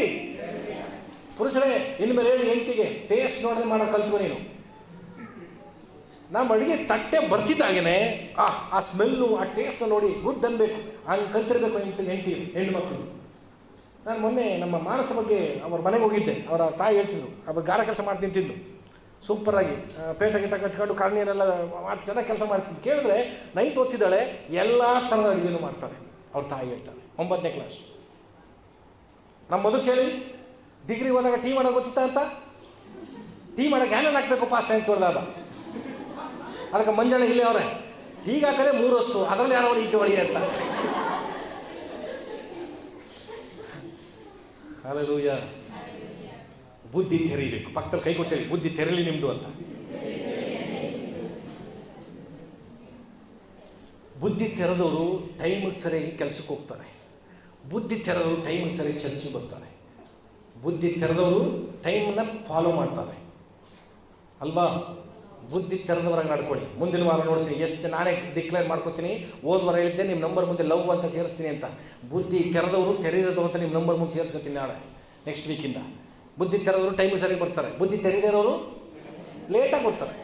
[SPEAKER 1] ಪುರುಷರೇ ಇನ್ಮೇಲೆ ಹೇಳಿ ಹೆಂಡತಿಗೆ, ಟೇಸ್ಟ್ ನೋಡದೆ ಮಾಡೋದು ಕಲ್ತ್ಕೊ ನೀನು. ನಮ್ಮ ಅಡುಗೆ ತಟ್ಟೆ ಬರ್ತಿದ್ದಾಗೇ ಆ ಸ್ಮೆಲ್ಲು, ಆ ಟೇಸ್ಟ್ನ ನೋಡಿ ಗುಡ್ ಅನ್ಬೇಕು. ಹಂಗೆ ಕಲ್ತಿರ್ಬೇಕು ಹೆಣ್ಣು ಮಕ್ಕಳು. ನಾನು ಮೊನ್ನೆ ನಮ್ಮ ಮಾನಸ ಬಗ್ಗೆ ಅವ್ರ ಮನೆಗೆ ಹೋಗಿದ್ದೆ. ಅವರ ತಾಯಿ ಹೇಳ್ತಿದ್ರು, ಅವ್ರು ಗಾರ ಕೆಲಸ ಮಾಡಿ ನಿಂತಿದ್ಲು ಸೂಪರಾಗಿ, ಪೇಟ ಗಿಟ ಕಟ್ಕೊಂಡು ಕಣ್ಣೀರೆಲ್ಲ ಮಾಡ್ತಿ, ಚೆನ್ನಾಗಿ ಕೆಲಸ ಮಾಡ್ತಿದ್ದು. ಕೇಳಿದ್ರೆ 9th ಓದ್ತಿದ್ದಾಳೆ, ಎಲ್ಲ ಥರದ ಅಡುಗೆನೂ ಮಾಡ್ತಾಳೆ. ಅವ್ರ ತಾಯಿ ಹೇಳ್ತಾಳೆ 9ನೇ ಕ್ಲಾಸ್. ನಮ್ಮ ಮಧು ಕೇಳಿ ಡಿಗ್ರಿ ಹೋದಾಗ ಟೀ ಮಾಡೋಕೆ ಗೊತ್ತಿತ್ತ ಅಂತ. ಟೀ ಮಾಡೋಕೆ ಏನೇನು ಹಾಕಬೇಕು ಪಾಸ್ಟ್ ಅಂತ ಕೇಳಿದಾಗ ಅದಕ್ಕೆ ಮಂಜಣ್ಣ ಇಲ್ಲೇ ಅವರೇ ಟೀಗೆ ಹಾಕದೆ 3 ವಸ್ತು, ಅದರಲ್ಲಿ ಯಾರೋ ಈಕೆ ಹೊಡಿ ಅಂತ. ಹಾಲೆಲೂಯ. ಬುದ್ಧಿ ತೆರೀಬೇಕು. ಪಕ್ಕದಲ್ಲಿ ಕೈ ಕೊಡ್ತೀವಿ, ಬುದ್ಧಿ ತೆರಲಿ ನಿಮ್ಮದು ಅಂತ. ಬುದ್ಧಿ ತೆರೆದವರು ಟೈಮಿಗೆ ಸರಿಯಾಗಿ ಕೆಲಸಕ್ಕೆ ಹೋಗ್ತಾರೆ. ಬುದ್ಧಿ ತೆರೆದವರು ಟೈಮಿಗೆ ಸರಿಯಾಗಿ ಚರ್ಚಿಗೆ ಬರ್ತಾರೆ. ಬುದ್ಧಿ ತೆರೆದವರು ಟೈಮನ್ನು ಫಾಲೋ ಮಾಡ್ತಾರೆ ಅಲ್ವಾ? ಬುದ್ಧಿ ತೆರೆದವರಾಗಿ ನಡ್ಕೊಳ್ಳಿ. ಮುಂದಿನ ವಾರ ನೋಡ್ತೀನಿ ಎಷ್ಟು ನಾನೇ ಡಿಕ್ಲೇರ್ ಮಾಡ್ಕೋತೀನಿ. ಹೋದ ವಾರ ಹೇಳಿದ್ದೆ ನಿಮ್ಮ ನಂಬರ್ ಮುಂದೆ ಲವ್ ಅಂತ ಸೇರಿಸ್ತೀನಿ ಅಂತ. ಬುದ್ಧಿ ತೆರೆದವರು ತೆರೆದವರು ಅಂತ ನಿಮ್ಮ ನಂಬರ್ ಮುಂದೆ ಸೇರಿಸ್ಕೊತೀನಿ ನಾಳೆ ನೆಕ್ಸ್ಟ್ ವೀಕಿಂದ. ಬುದ್ಧಿ ತೆರೆದವರು ಟೈಮಿಗೆ ಸರಿಯಾಗಿ ಬರ್ತಾರೆ. ಬುದ್ಧಿ ತೆರೆದಿರೋರು ಲೇಟಾಗಿ ಬರ್ತಾರೆ.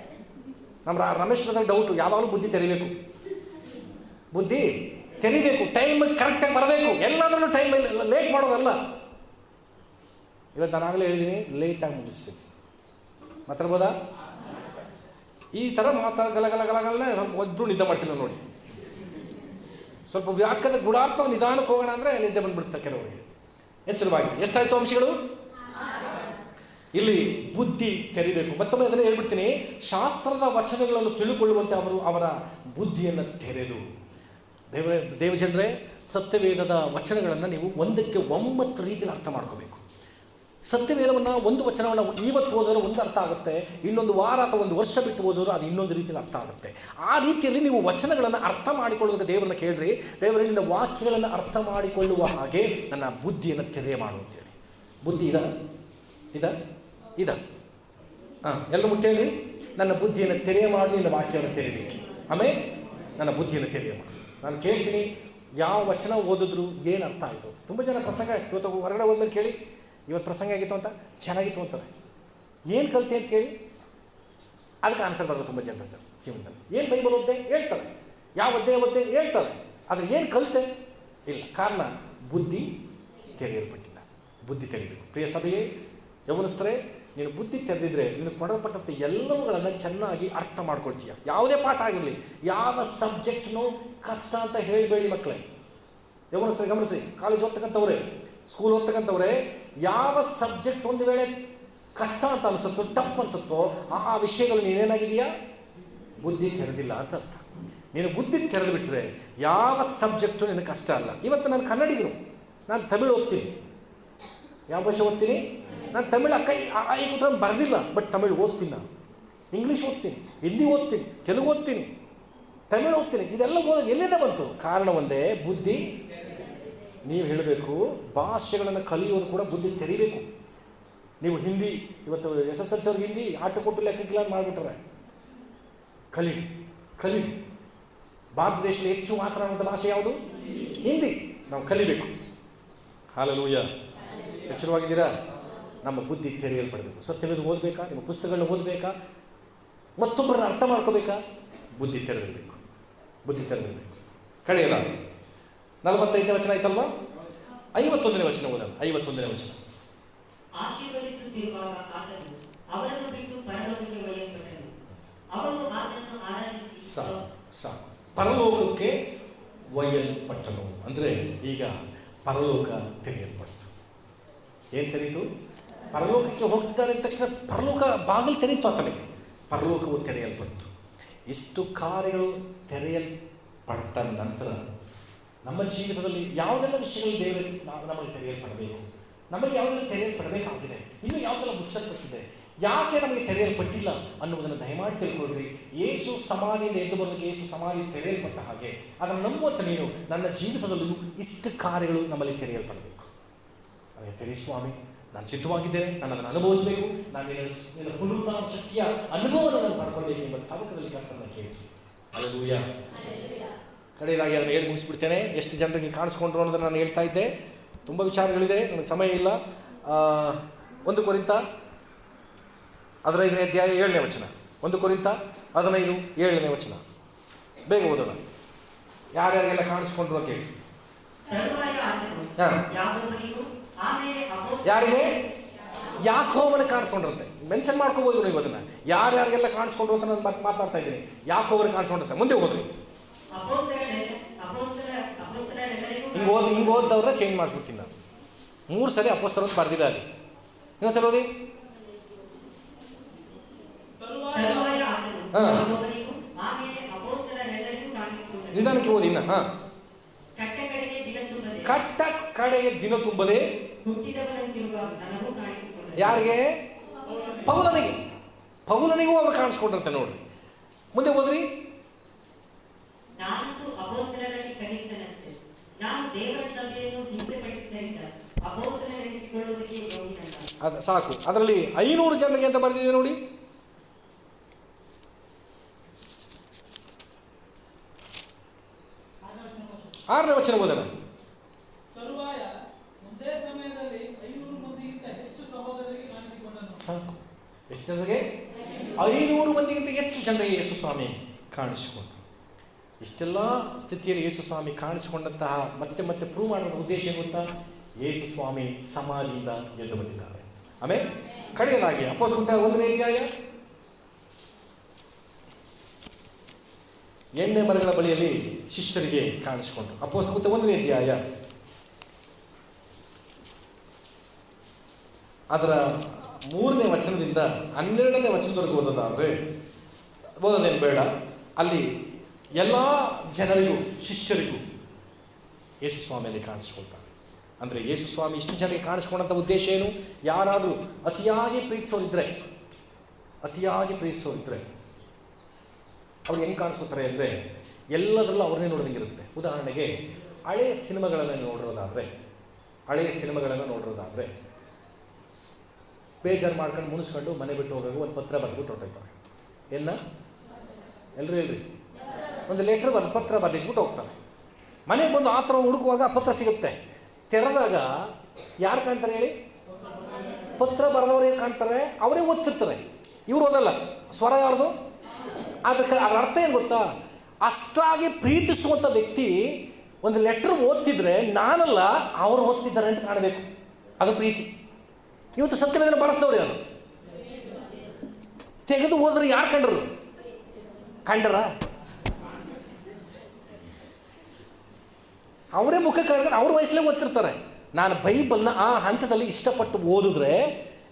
[SPEAKER 1] ನಮ್ಮ ರಮೇಶ್ ಬಂದಾಗ ಡೌಟು, ಯಾವಾಗಲೂ ಬುದ್ಧಿ ತೆರಿಬೇಕು, ಬುದ್ಧಿ ತೆರಿಬೇಕು, ಟೈಮಿಗೆ ಕರೆಕ್ಟಾಗಿ ಬರಬೇಕು. ಎಲ್ಲಾದ್ರೂ ಟೈಮ್ ಲೇಟ್ ಮಾಡೋದಲ್ಲ. ಇವತ್ತು ನಾನಾಗಲೇ ಹೇಳಿದ್ದೀನಿ, ಲೇಟಾಗಿ ಮುಗಿಸ್ತೀನಿ. ಮಾತಾಡ್ಬೋದಾ? ಈ ಥರ ಗಲಗಲಗಲಗಲೇ ಒಬ್ಬರು ನಿದ್ದೆ ಮಾಡ್ತಿಲ್ಲ ನೋಡಿ. ಸ್ವಲ್ಪ ವ್ಯಾಖ್ಯಾನ ಗುಡಾರ್ಥ ನಿಧಾನಕ್ಕೆ ಹೋಗೋಣ ಅಂದರೆ ನಿದ್ದೆ ಬಂದುಬಿಡುತ್ತೆ ಕೆಲವರಿಗೆ. ಎಚ್ಚರವಾಗಿ. ಎಷ್ಟಾಯಿತು ಅಂಶಗಳು? ಇಲ್ಲಿ ಬುದ್ಧಿ ತೆರಿಬೇಕು. ಮತ್ತೊಮ್ಮೆ ಅದನ್ನೇ ಹೇಳ್ಬಿಡ್ತೀನಿ, ಶಾಸ್ತ್ರದ ವಚನಗಳನ್ನು ತಿಳ್ಕೊಳ್ಳುವಂತೆ ಅವರ ಬುದ್ಧಿಯನ್ನು ತೆರೆದು. ದೇವಜನರೇ, ಸತ್ಯವೇದದ ವಚನಗಳನ್ನು ನೀವು 1ಕ್ಕೆ 9 ರೀತಿಯಲ್ಲಿ ಅರ್ಥ ಮಾಡ್ಕೋಬೇಕು. ಸತ್ಯವೇದವನ್ನು ಒಂದು ವಚನವನ್ನು ಇವತ್ತು ಓದಿದ್ರೆ ಒಂದು ಅರ್ಥ ಆಗುತ್ತೆ, ಇನ್ನೊಂದು ವಾರ ಅಥವಾ ಒಂದು ವರ್ಷ ಬಿಟ್ಟು ಓದಿದ್ರು ಅದು ಇನ್ನೊಂದು ರೀತಿಯಲ್ಲಿ ಅರ್ಥ ಆಗುತ್ತೆ. ಆ ರೀತಿಯಲ್ಲಿ ನೀವು ವಚನಗಳನ್ನು ಅರ್ಥ ಮಾಡಿಕೊಳ್ಳುವಾಗ ದೇವರನ್ನ ಕೇಳ್ರಿ, ದೇವರೇ ನಿನ್ನ ವಾಕ್ಯಗಳನ್ನು ಅರ್ಥ ಮಾಡಿಕೊಳ್ಳುವ ಹಾಗೆ ನನ್ನ ಬುದ್ಧಿಯನ್ನು ತೆರೆ ಮಾಡು ಅಂತೇಳಿ. ಬುದ್ಧಿ ಇದ ಎಲ್ಲ ಮುಟ್ಟೇಳಿ, ನನ್ನ ಬುದ್ಧಿಯನ್ನು ತೆರೆ ಮಾಡಿ ನಿನ್ನ ವಾಕ್ಯವನ್ನು ತೆರೀಬೇಕು. ಆಮೇಲೆ ನನ್ನ ಬುದ್ಧಿಯನ್ನು ತೆರೆ ಮಾಡು. ನಾನು ಕೇಳ್ತೀನಿ, ಯಾವ ವಚನ ಓದಿದ್ರು ಏನು ಅರ್ಥ ಆಯಿತು? ತುಂಬ ಜನ ಪ್ರಸಂಗ ಇವತ್ತು ಹೊರಗಡೆ ಹೋದ್ಮೇಲೆ ಕೇಳಿ, ಇವತ್ತು ಪ್ರಸಂಗ ಆಗಿತ್ತು ಅಂತ ಚೆನ್ನಾಗಿತ್ತು ಅಂತಾರೆ. ಏನು ಕಲಿತೆ ಅಂತ ಕೇಳಿ ಅದಕ್ಕೆ ಆನ್ಸರ್ ಬರೋದು ತುಂಬ ಜನರ ಜೀವನದಲ್ಲಿ. ಏನು ಬೈಬಲ್ ಓದ್ದೆ ಹೇಳ್ತಾರೆ, ಯಾವ ಅಧ್ಯಾಯ ಓದ್ದೆ ಹೇಳ್ತಾರೆ, ಆದರೆ ಏನು ಕಲಿತೆ ಇಲ್ಲ. ಕಾರಣ ಬುದ್ಧಿ ತೆರೆಯಲ್ಪಟ್ಟಿಲ್ಲ. ಬುದ್ಧಿ ತೆರೀಬೇಕು. ಪ್ರಿಯ ಸಭೆಯೇ, ಯೌವನಸ್ಥರೇ, ನೀನು ಬುದ್ಧಿ ತೆರೆದಿದ್ರೆ ನೀನು ಕೊಡಲ್ಪಟ್ಟಂಥ ಎಲ್ಲವುಗಳನ್ನು ಚೆನ್ನಾಗಿ ಅರ್ಥ ಮಾಡ್ಕೊಳ್ತೀಯ. ಯಾವುದೇ ಪಾಠ ಆಗಿರಲಿ, ಯಾವ ಸಬ್ಜೆಕ್ಟ್ನೂ ಕಷ್ಟ ಅಂತ ಹೇಳಬೇಡಿ ಮಕ್ಕಳೇ. ಯೌವನಸ್ಥರೇ ಗಮನಿಸಿ, ಕಾಲೇಜ್ ಓದ್ತಕ್ಕಂಥವ್ರೆ, ಸ್ಕೂಲ್ ಓದ್ತಕ್ಕಂಥವ್ರೆ, ಯಾವ ಸಬ್ಜೆಕ್ಟ್ ಒಂದು ವೇಳೆ ಕಷ್ಟ ಅಂತ ಅನಿಸುತ್ತೋ, ಟಫ್ ಅನಿಸುತ್ತೋ, ಆ ವಿಷಯಗಳು ನೀನೇನಾಗಿದೆಯಾ? ಬುದ್ಧಿ ತೆರೆದಿಲ್ಲ ಅಂತ ಅರ್ಥ. ನೀನು ಬುದ್ಧಿ ತೆರೆದು ಬಿಟ್ಟರೆ ಯಾವ ಸಬ್ಜೆಕ್ಟು ನಿನಗೆ ಕಷ್ಟ ಅಲ್ಲ. ಇವತ್ತು ನಾನು ಕನ್ನಡಿಗನು, ನಾನು ತಮಿಳು ಓದ್ತೀನಿ. ಯಾವ ಭಾಷೆ ಓದ್ತೀನಿ? ನಾನು ತಮಿಳು ಈಗ ಬರೆದಿಲ್ಲ, ಬಟ್ ತಮಿಳು ಓದ್ತೀನಿ. ನಾನು ಇಂಗ್ಲೀಷ್ ಓದ್ತೀನಿ, ಹಿಂದಿ ಓದ್ತೀನಿ, ತೆಲುಗು ಓದ್ತೀನಿ, ತಮಿಳು ಓದ್ತೀನಿ. ಇದೆಲ್ಲ ಓದೋದು ಎಲ್ಲಿಂದ ಬಂತು? ಕಾರಣ ಒಂದೇ, ಬುದ್ಧಿ. ನೀವು ಹೇಳಬೇಕು, ಭಾಷೆಗಳನ್ನು ಕಲಿಯೋದು ಕೂಡ ಬುದ್ಧಿ ತೆರಿಬೇಕು. ನೀವು ಹಿಂದಿ ಇವತ್ತು SSLC ಅವ್ರಿಗೆ ಹಿಂದಿ ಆಟ ಕೊಟ್ಟು ಲೆಕ್ಕಕ್ಕಿಲ್ಲ ಮಾಡಿಬಿಟ್ರೆ, ಕಲಿ. ಭಾರತ ದೇಶದಲ್ಲಿ ಹೆಚ್ಚು ಮಾತನಾಡುವಂಥ ಭಾಷೆ ಯಾವುದು? ಹಿಂದಿ. ನಾವು ಕಲಿಬೇಕು. ಹಾಲೆಲೂಯ. ಎಚ್ಚರವಾಗಿದ್ದೀರಾ? ನಮ್ಮ ಬುದ್ಧಿ ತೆರೆಯಲ್ಪಡಬೇಕು. ಸತ್ಯವೇದ ಓದಬೇಕಾ? ನಿಮ್ಮ ಪುಸ್ತಕಗಳನ್ನ ಓದಬೇಕಾ? ಮತ್ತೊಬ್ಬರನ್ನ ಅರ್ಥ ಮಾಡ್ಕೋಬೇಕಾ? ಬುದ್ಧಿ ತೆರೆದಿರಬೇಕು. ಕಡೆಯಲ್ಲ 45ನೇ ವಚನ ಆಯ್ತಲ್ವಾ? 51ನೇ ವಚನ ಓದೋಣ. 51ನೇ ವಚನ.
[SPEAKER 2] ಆಶೀರ್ವದಿಸುತ್ತಿರುವಾಗ ಆತನು ಅವರನ್ನು ಬಿಟ್ಟು ಪರಲೋಕಕ್ಕೆ ಒಯ್ಯಲ್ಪಟ್ಟನು. ಅವರು ಆತನನ್ನು ಆರಾಧಿಸಿ
[SPEAKER 1] ಸಾಕು. ಪರಲೋಕಕ್ಕೆ ಒಯ್ಯಲ್ಪಟ್ಟನು ಅಂದರೆ ಈಗ ಪರಲೋಕ ತೆರೆಯಲ್ಪಡ್ತು. ಏನು ತೆರೀತು? ಪರಲೋಕಕ್ಕೆ ಹೋಗ್ತಿದ್ದಾರೆ ಅಂದ ತಕ್ಷಣ ಪರಲೋಕ ಬಾಗಿಲು ತೆರೀತು ಆತನಿಗೆ. ಪರಲೋಕವು ತೆರೆಯಲ್ಪಡ್ತು. ಇಷ್ಟು ಕಾರ್ಯಗಳು ತೆರೆಯಲ್ಪಟ್ಟ ನಂತರ ನಮ್ಮ ಜೀವಿತದಲ್ಲಿ ಯಾವುದೆಲ್ಲ ವಿಷಯಗಳು ದೇವರು ನಮಗೆ ತೆರೆಯಲ್ಪಡಬೇಕು, ನಮಗೆ ಯಾವುದೆಲ್ಲ ತೆರೆಯಲ್ಪಡಬೇಕಾಗಿದೆ, ಇನ್ನೂ ಯಾವುದೆಲ್ಲ ಮುಚ್ಚಲ್ಪಟ್ಟಿದೆ, ಯಾಕೆ ನಮಗೆ ತೆರೆಯಲ್ಪಟ್ಟಿಲ್ಲ ಅನ್ನುವುದನ್ನು ದಯಮಾಡಿ ತಿಳ್ಕೊಳ್ರಿ. ಯೇಸು ಸಮಾಧಿಯಿಂದ ಎದ್ದು ಬರೋದಕ್ಕೆ ಯೇಸು ಸಮಾಧಿ ತೆರೆಯಲ್ಪಟ್ಟ ಹಾಗೆ ಅದನ್ನು ನಂಬುವಂತ ನೀನು ನನ್ನ ಜೀವಿತದಲ್ಲೂ ಇಷ್ಟು ಕಾರ್ಯಗಳು ನಮ್ಮಲ್ಲಿ ತೆರೆಯಲ್ಪಡಬೇಕು. ನನಗೆ ತೆರೆ ಸ್ವಾಮಿ, ನಾನು ಸಿದ್ಧವಾಗಿದ್ದೇನೆ, ನಾನು ಅದನ್ನು ಅನುಭವಿಸಬೇಕು, ನಾನು ನಿನ್ನ ಪುನರುತ್ಥಾನ ಶಕ್ತಿಯ ಅನುಭವವನ್ನು ನಾನು ಪಡ್ಕೊಳ್ಬೇಕು ಎಂಬ ತವಕದಲ್ಲಿ ಕರ್ತನ ಕೇಳಿ. ಹಲ್ಲೆಲೂಯ. ಕಡೆಯದಾಗಿ ಅದನ್ನು ಹೇಳಿ ಮುಗಿಸ್ಬಿಡ್ತೇನೆ. ಎಷ್ಟು ಜನರಿಗೆ ಕಾಣಿಸ್ಕೊಂಡ್ರು ಅನ್ನೋದನ್ನು ನಾನು ಹೇಳ್ತಾ ಇದ್ದೆ. ತುಂಬ ವಿಚಾರಗಳಿದೆ, ನನಗೆ ಸಮಯ ಇಲ್ಲ. 1 ಕೊರಿಂಥ 15ನೇ ಅಧ್ಯಾಯ 7ನೇ ವಚನ. 1 ಕೊರಿಂಥ 15 7ನೇ ವಚನ. ಬೇಗ ಓದೋಣ. ಯಾರ್ಯಾರಿಗೆಲ್ಲ ಕಾಣಿಸ್ಕೊಂಡ್ರು ಕೇಳಿ. ಯಾರಿಗೆ? ಯಾಕೋಬನ ಕಾಣಿಸ್ಕೊಂಡ್ರಂತೆ. ಮೆನ್ಷನ್ ಮಾಡ್ಕೋಬೋದು ನೀವು ಅದನ್ನು. ಯಾರ್ಯಾರಿಗೆಲ್ಲ ಕಾಣಿಸ್ಕೊಂಡ್ರು ಅಂತ ನಾನು ಮಾತಾಡ್ತಾ ಇದ್ದೀನಿ. ಯಾಕೋಬನ ಕಾಣಿಸ್ಕೊಂಡ್ರಂತೆ. ಮುಂದೆ ಹೋದ್ರಿ. ಹಿಂಗೆ ಓದ್ದವ್ರನ್ನ ಚೇಂಜ್ ಮಾಡಿಸ್ಬಿಡ್ತೀನಿ ನಾನು. 3 ಸರಿ ಅಪೊಸ್ತಲರು ಅಂತ ಬರ್ದಿಲ್ಲ ಅಲ್ಲಿ. ಇನ್ನೊಂದ್ಸಲ ಓದಿ. ನಿಧಾನಕ್ಕೆ ಓದಿ ಇನ್ನ. ಕಟ್ಟ ಕಡೆಗೆ ದಿನ ತುಂಬದೆ ಯಾರಿಗೆ? ಪೌಲನಿಗೆ. ಪೌಲನಿಗೂ ಅವ್ರು ಕಾಣಿಸ್ಕೊಂಡ್ರಂತೆ ನೋಡ್ರಿ. ಮುಂದೆ ಹೋದ್ರಿ. ಅದು ಸಾಕು. ಅದರಲ್ಲಿ 500 ಜನರಿಗೆ ಅಂತ ಬರೆದಿದೆ ನೋಡಿ. ಆರನೇ ವಚನ ಓದೋಣ. ಸಾಕು. ಎಷ್ಟು ಜನರಿಗೆ? 500 ಮಂದಿಗಿಂತ ಹೆಚ್ಚು ಜನರಿಗೆ ಯೇಸು ಸ್ವಾಮಿ ಕಾಣಿಸಿಕೊಂಡ್ರು. ಇಷ್ಟೆಲ್ಲ ಸ್ಥಿತಿಯಲ್ಲಿ ಯೇಸು ಸ್ವಾಮಿ ಕಾಣಿಸಿಕೊಂಡಂತಹ ಮತ್ತೆ ಪ್ರೂವ್ ಮಾಡುವ ಉದ್ದೇಶ ಗೊತ್ತಾ? ಯೇಸು ಸ್ವಾಮಿ ಸಮಾಧಿಯಿಂದ ಎದ್ದು ಬಂದಿದ್ದಾರೆ. ಆಮೇಲೆ ಕಡೆಯದಾಗಿ ಅಪೊಸ್ತಲರ 1ನೇ ಅಧ್ಯಾಯ 8ನೇ ಮರಗಳ ಬಳಿಯಲ್ಲಿ ಶಿಷ್ಯರಿಗೆ ಕಾಣಿಸಿಕೊಂಡ್ರು. ಅಪೊಸ್ತಲರ 1ನೇ ಅಧ್ಯಾಯ ಅದರ 3ನೇ ವಚನದಿಂದ 12ನೇ ವಚನದವರೆಗೂ ಓದೋದಾದರೆ, ಓದೋದೇನು ಬೇಡ, ಅಲ್ಲಿ ಎಲ್ಲ ಜನರಿಗೂ ಶಿಷ್ಯರಿಗೂ ಯೇಸು ಸ್ವಾಮಿಯಲ್ಲಿ ಕಾಣಿಸ್ಕೊಳ್ತಾರೆ. ಅಂದರೆ ಯೇಸು ಸ್ವಾಮಿ ಇಷ್ಟು ಜನರಿಗೆ ಕಾಣಿಸ್ಕೊಂಡಂಥ ಉದ್ದೇಶ ಏನು? ಯಾರಾದರೂ ಅತಿಯಾಗಿ ಪ್ರೀತಿಸೋರಿದ್ರೆ ಅವ್ರು ಹೆಂಗೆ ಕಾಣಿಸ್ಕೊತಾರೆ ಅಂದರೆ ಎಲ್ಲದರಲ್ಲೂ ಅವ್ರನ್ನೇ ನೋಡೋದಂಗಿರುತ್ತೆ. ಉದಾಹರಣೆಗೆ ಹಳೆಯ ಸಿನಿಮಾಗಳನ್ನು ನೋಡಿರೋದಾದರೆ ಬೇಜಾರು ಮಾಡ್ಕೊಂಡು ಮುನಿಸ್ಕೊಂಡು ಮನೆ ಬಿಟ್ಟು ಹೋಗೋದು ಒಂದು ಪತ್ರ ಬರೆದ್ಬಿಟ್ಟು ಹೊರಟೋಗ್ತಾರೆ. ಎಲ್ಲರೂ ಹೇಳ್ರಿ, ಒಂದು ಲೆಟ್ರ್ ಪತ್ರ ಬರೆದಿಟ್ಬಿಟ್ಟು ಹೋಗ್ತಾರೆ. ಮನೆಗೆ ಬಂದು ಆ ಥರ ಹುಡುಕುವಾಗ ಪತ್ರ ಸಿಗುತ್ತೆ. ತೆರೆದಾಗ ಯಾರು ಕಾಣ್ತಾರೆ ಹೇಳಿ? ಪತ್ರ ಬರೆದವರೇ ಕಾಣ್ತಾರೆ, ಅವರೇ ಓದ್ತಿರ್ತಾರೆ. ಇವ್ರು ಓದಲ್ಲ. ಸ್ವರ ಯಾರ್ದು? ಅದಕ್ಕೆ ಅದರ ಅರ್ಥ ಏನು ಗೊತ್ತಾ? ಅಷ್ಟಾಗಿ ಪ್ರೀತಿಸುವಂಥ ವ್ಯಕ್ತಿ ಒಂದು ಲೆಟ್ರ್ ಓದ್ತಿದ್ರೆ ನಾನಲ್ಲ ಅವರು ಓದ್ತಿದ್ದಾರೆ ಅಂತ ಕಾಣಬೇಕು. ಅದು ಪ್ರೀತಿ. ಇವತ್ತು ಸತ್ಯವೇದನ ಬಳಸಿದವ್ರು ಯಾರು? ತೆಗೆದು ಹೋದ್ರೆ ಯಾರು ಕಂಡರ ಅವರೇ ಮುಖ ಕಂಡು ಅವ್ರ ವಯಸ್ಸಲ್ಲೇ ಓದ್ತಿರ್ತಾರೆ. ನಾನು ಬೈಬಲ್ನ ಆ ಹಂತದಲ್ಲಿ ಇಷ್ಟಪಟ್ಟು ಓದಿದ್ರೆ,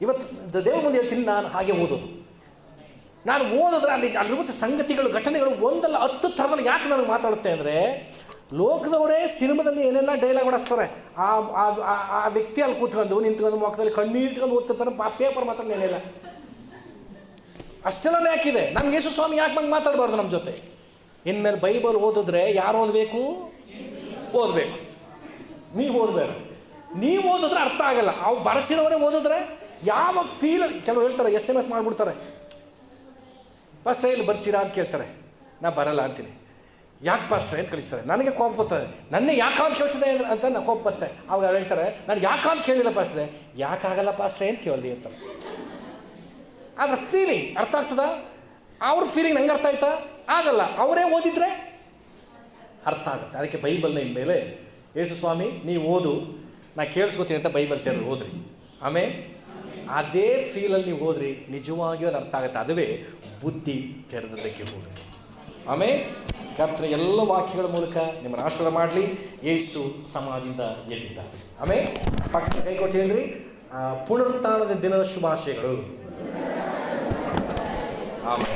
[SPEAKER 1] ಇವತ್ತು ದೇವ್ರ ಮುಂದೆ ಹೇಳ್ತೀನಿ, ನಾನು ಹಾಗೆ ಓದೋದು. ನಾನು ಓದಿದ್ರೆ ಅಲ್ಲಿರುವಂಥ ಸಂಗತಿಗಳು, ಘಟನೆಗಳು ಒಂದಲ್ಲ 10 ಥರದಲ್ಲಿ ಯಾಕೆ ನನಗೆ ಮಾತಾಡುತ್ತೆ ಅಂದರೆ, ಲೋಕದವರೇ ಸಿನಿಮಾದಲ್ಲಿ ಏನೆಲ್ಲ ಡೈಲಾಗ್ ಹೊಡಿಸ್ತಾರೆ. ಆ ವ್ಯಕ್ತಿ ಅಲ್ಲಿ ನಿಂತ್ಕೊಂಡು ಮುಖದಲ್ಲಿ ಕಣ್ಣೀರು ಇಟ್ಕೊಂಡು ಓದ್ತಿರ್ತಾರೆ. ಪೇಪರ್ ಮಾತ್ರ ಏನಿಲ್ಲ. ಅಷ್ಟೆಲ್ಲ ಯಾಕಿದೆ? ನಮ್ಗೆ ಯೇಸು ಸ್ವಾಮಿ ಯಾಕೆ ಬಂದು ಮಾತಾಡಬಾರ್ದು ನಮ್ಮ ಜೊತೆ? ಇನ್ಮೇಲೆ ಬೈಬಲ್ ಓದಿದ್ರೆ ಯಾರು ಓದಬೇಕು? ನೀವು ಓದಬೇಡ. ನೀವು ಓದಿದ್ರೆ ಅರ್ಥ ಆಗಲ್ಲ. ಅವು ಬರೆಸಿದವರೇ ಓದಿದ್ರೆ ಯಾವ ಫೀಲ್. ಕೆಲವರು ಹೇಳ್ತಾರೆ, SMS ಮಾಡಿಬಿಡ್ತಾರೆ, ಪಾಸ್ಟ್ರೇ ಇಲ್ಲಿ ಬರ್ತೀರಾ ಅಂತ ಕೇಳ್ತಾರೆ. ನಾ ಬರಲ್ಲ ಅಂತೀನಿ. ಯಾಕೆ ಪಾಸ್ಟ್ರೇ ಅಂತ ಕಳಿಸ್ತಾರೆ. ನನಗೆ ಕೋಪ ಬರ್ತದೆ. ನನ್ನ ಯಾಕಂತ ಕೇಳ್ತಿದೆ ಅಂತ ನಾನು ಕೋಪ ಬರುತ್ತೆ. ಅವಾಗ ಹೇಳ್ತಾರೆ, ನಾನು ಯಾಕಂತ ಕೇಳಿಲ್ಲ ಪಾಸ್ಟ್ರೇ. ಯಾಕಾಗಲ್ಲ ಪಾಸ್ಟ್ರೇ ಅಂತ ಕೇಳಿ ಅಂತಾರೆ. ಅದರ ಫೀಲಿಂಗ್ ಅರ್ಥ ಆಗ್ತದ? ಅವ್ರ ಫೀಲಿಂಗ್ ನಂಗೆ ಅರ್ಥ ಆಯ್ತಾ? ಆಗಲ್ಲ. ಅವರೇ ಓದಿದ್ರೆ ಅರ್ಥ ಆಗುತ್ತೆ. ಅದಕ್ಕೆ ಬೈಬಲ್ನ ಇನ್ಮೇಲೆ ಯೇಸು ಸ್ವಾಮಿ ನೀವು ಓದು, ನಾ ಕೇಳಿಸ್ಕೊತೀನಿ ಅಂತ ಬೈಬಲ್ ತೆರೆದು ಓದ್ರಿ. ಆಮೇಲೆ ಅದೇ ಫೀಲಲ್ಲಿ ನೀವು ಓದ್ರಿ, ನಿಜವಾಗಿಯೂ ಅದು ಅರ್ಥ ಆಗುತ್ತೆ. ಅದುವೇ ಬುದ್ಧಿ ತೆರೆದದ್ದಕ್ಕೆ ಹೋಗಿ. ಆಮೇಲೆ ಕರ್ತನ ಎಲ್ಲ ವಾಕ್ಯಗಳ ಮೂಲಕ ನಿಮ್ಮನ್ನು ಆಶೀರ್ವಾದ ಮಾಡಲಿ. ಯೇಸು ಸಮಾಧಿಯಿಂದ ಎದ್ದಿದ್ದಾರೆ. ಆಮೇಲೆ ಪಕ್ಕ ಕೈ ಕೊಟ್ಟು ಹೇಳ್ರಿ, ಪುನರುತ್ಥಾನದ ದಿನದ ಶುಭಾಶಯಗಳು. ಆಮೇಲೆ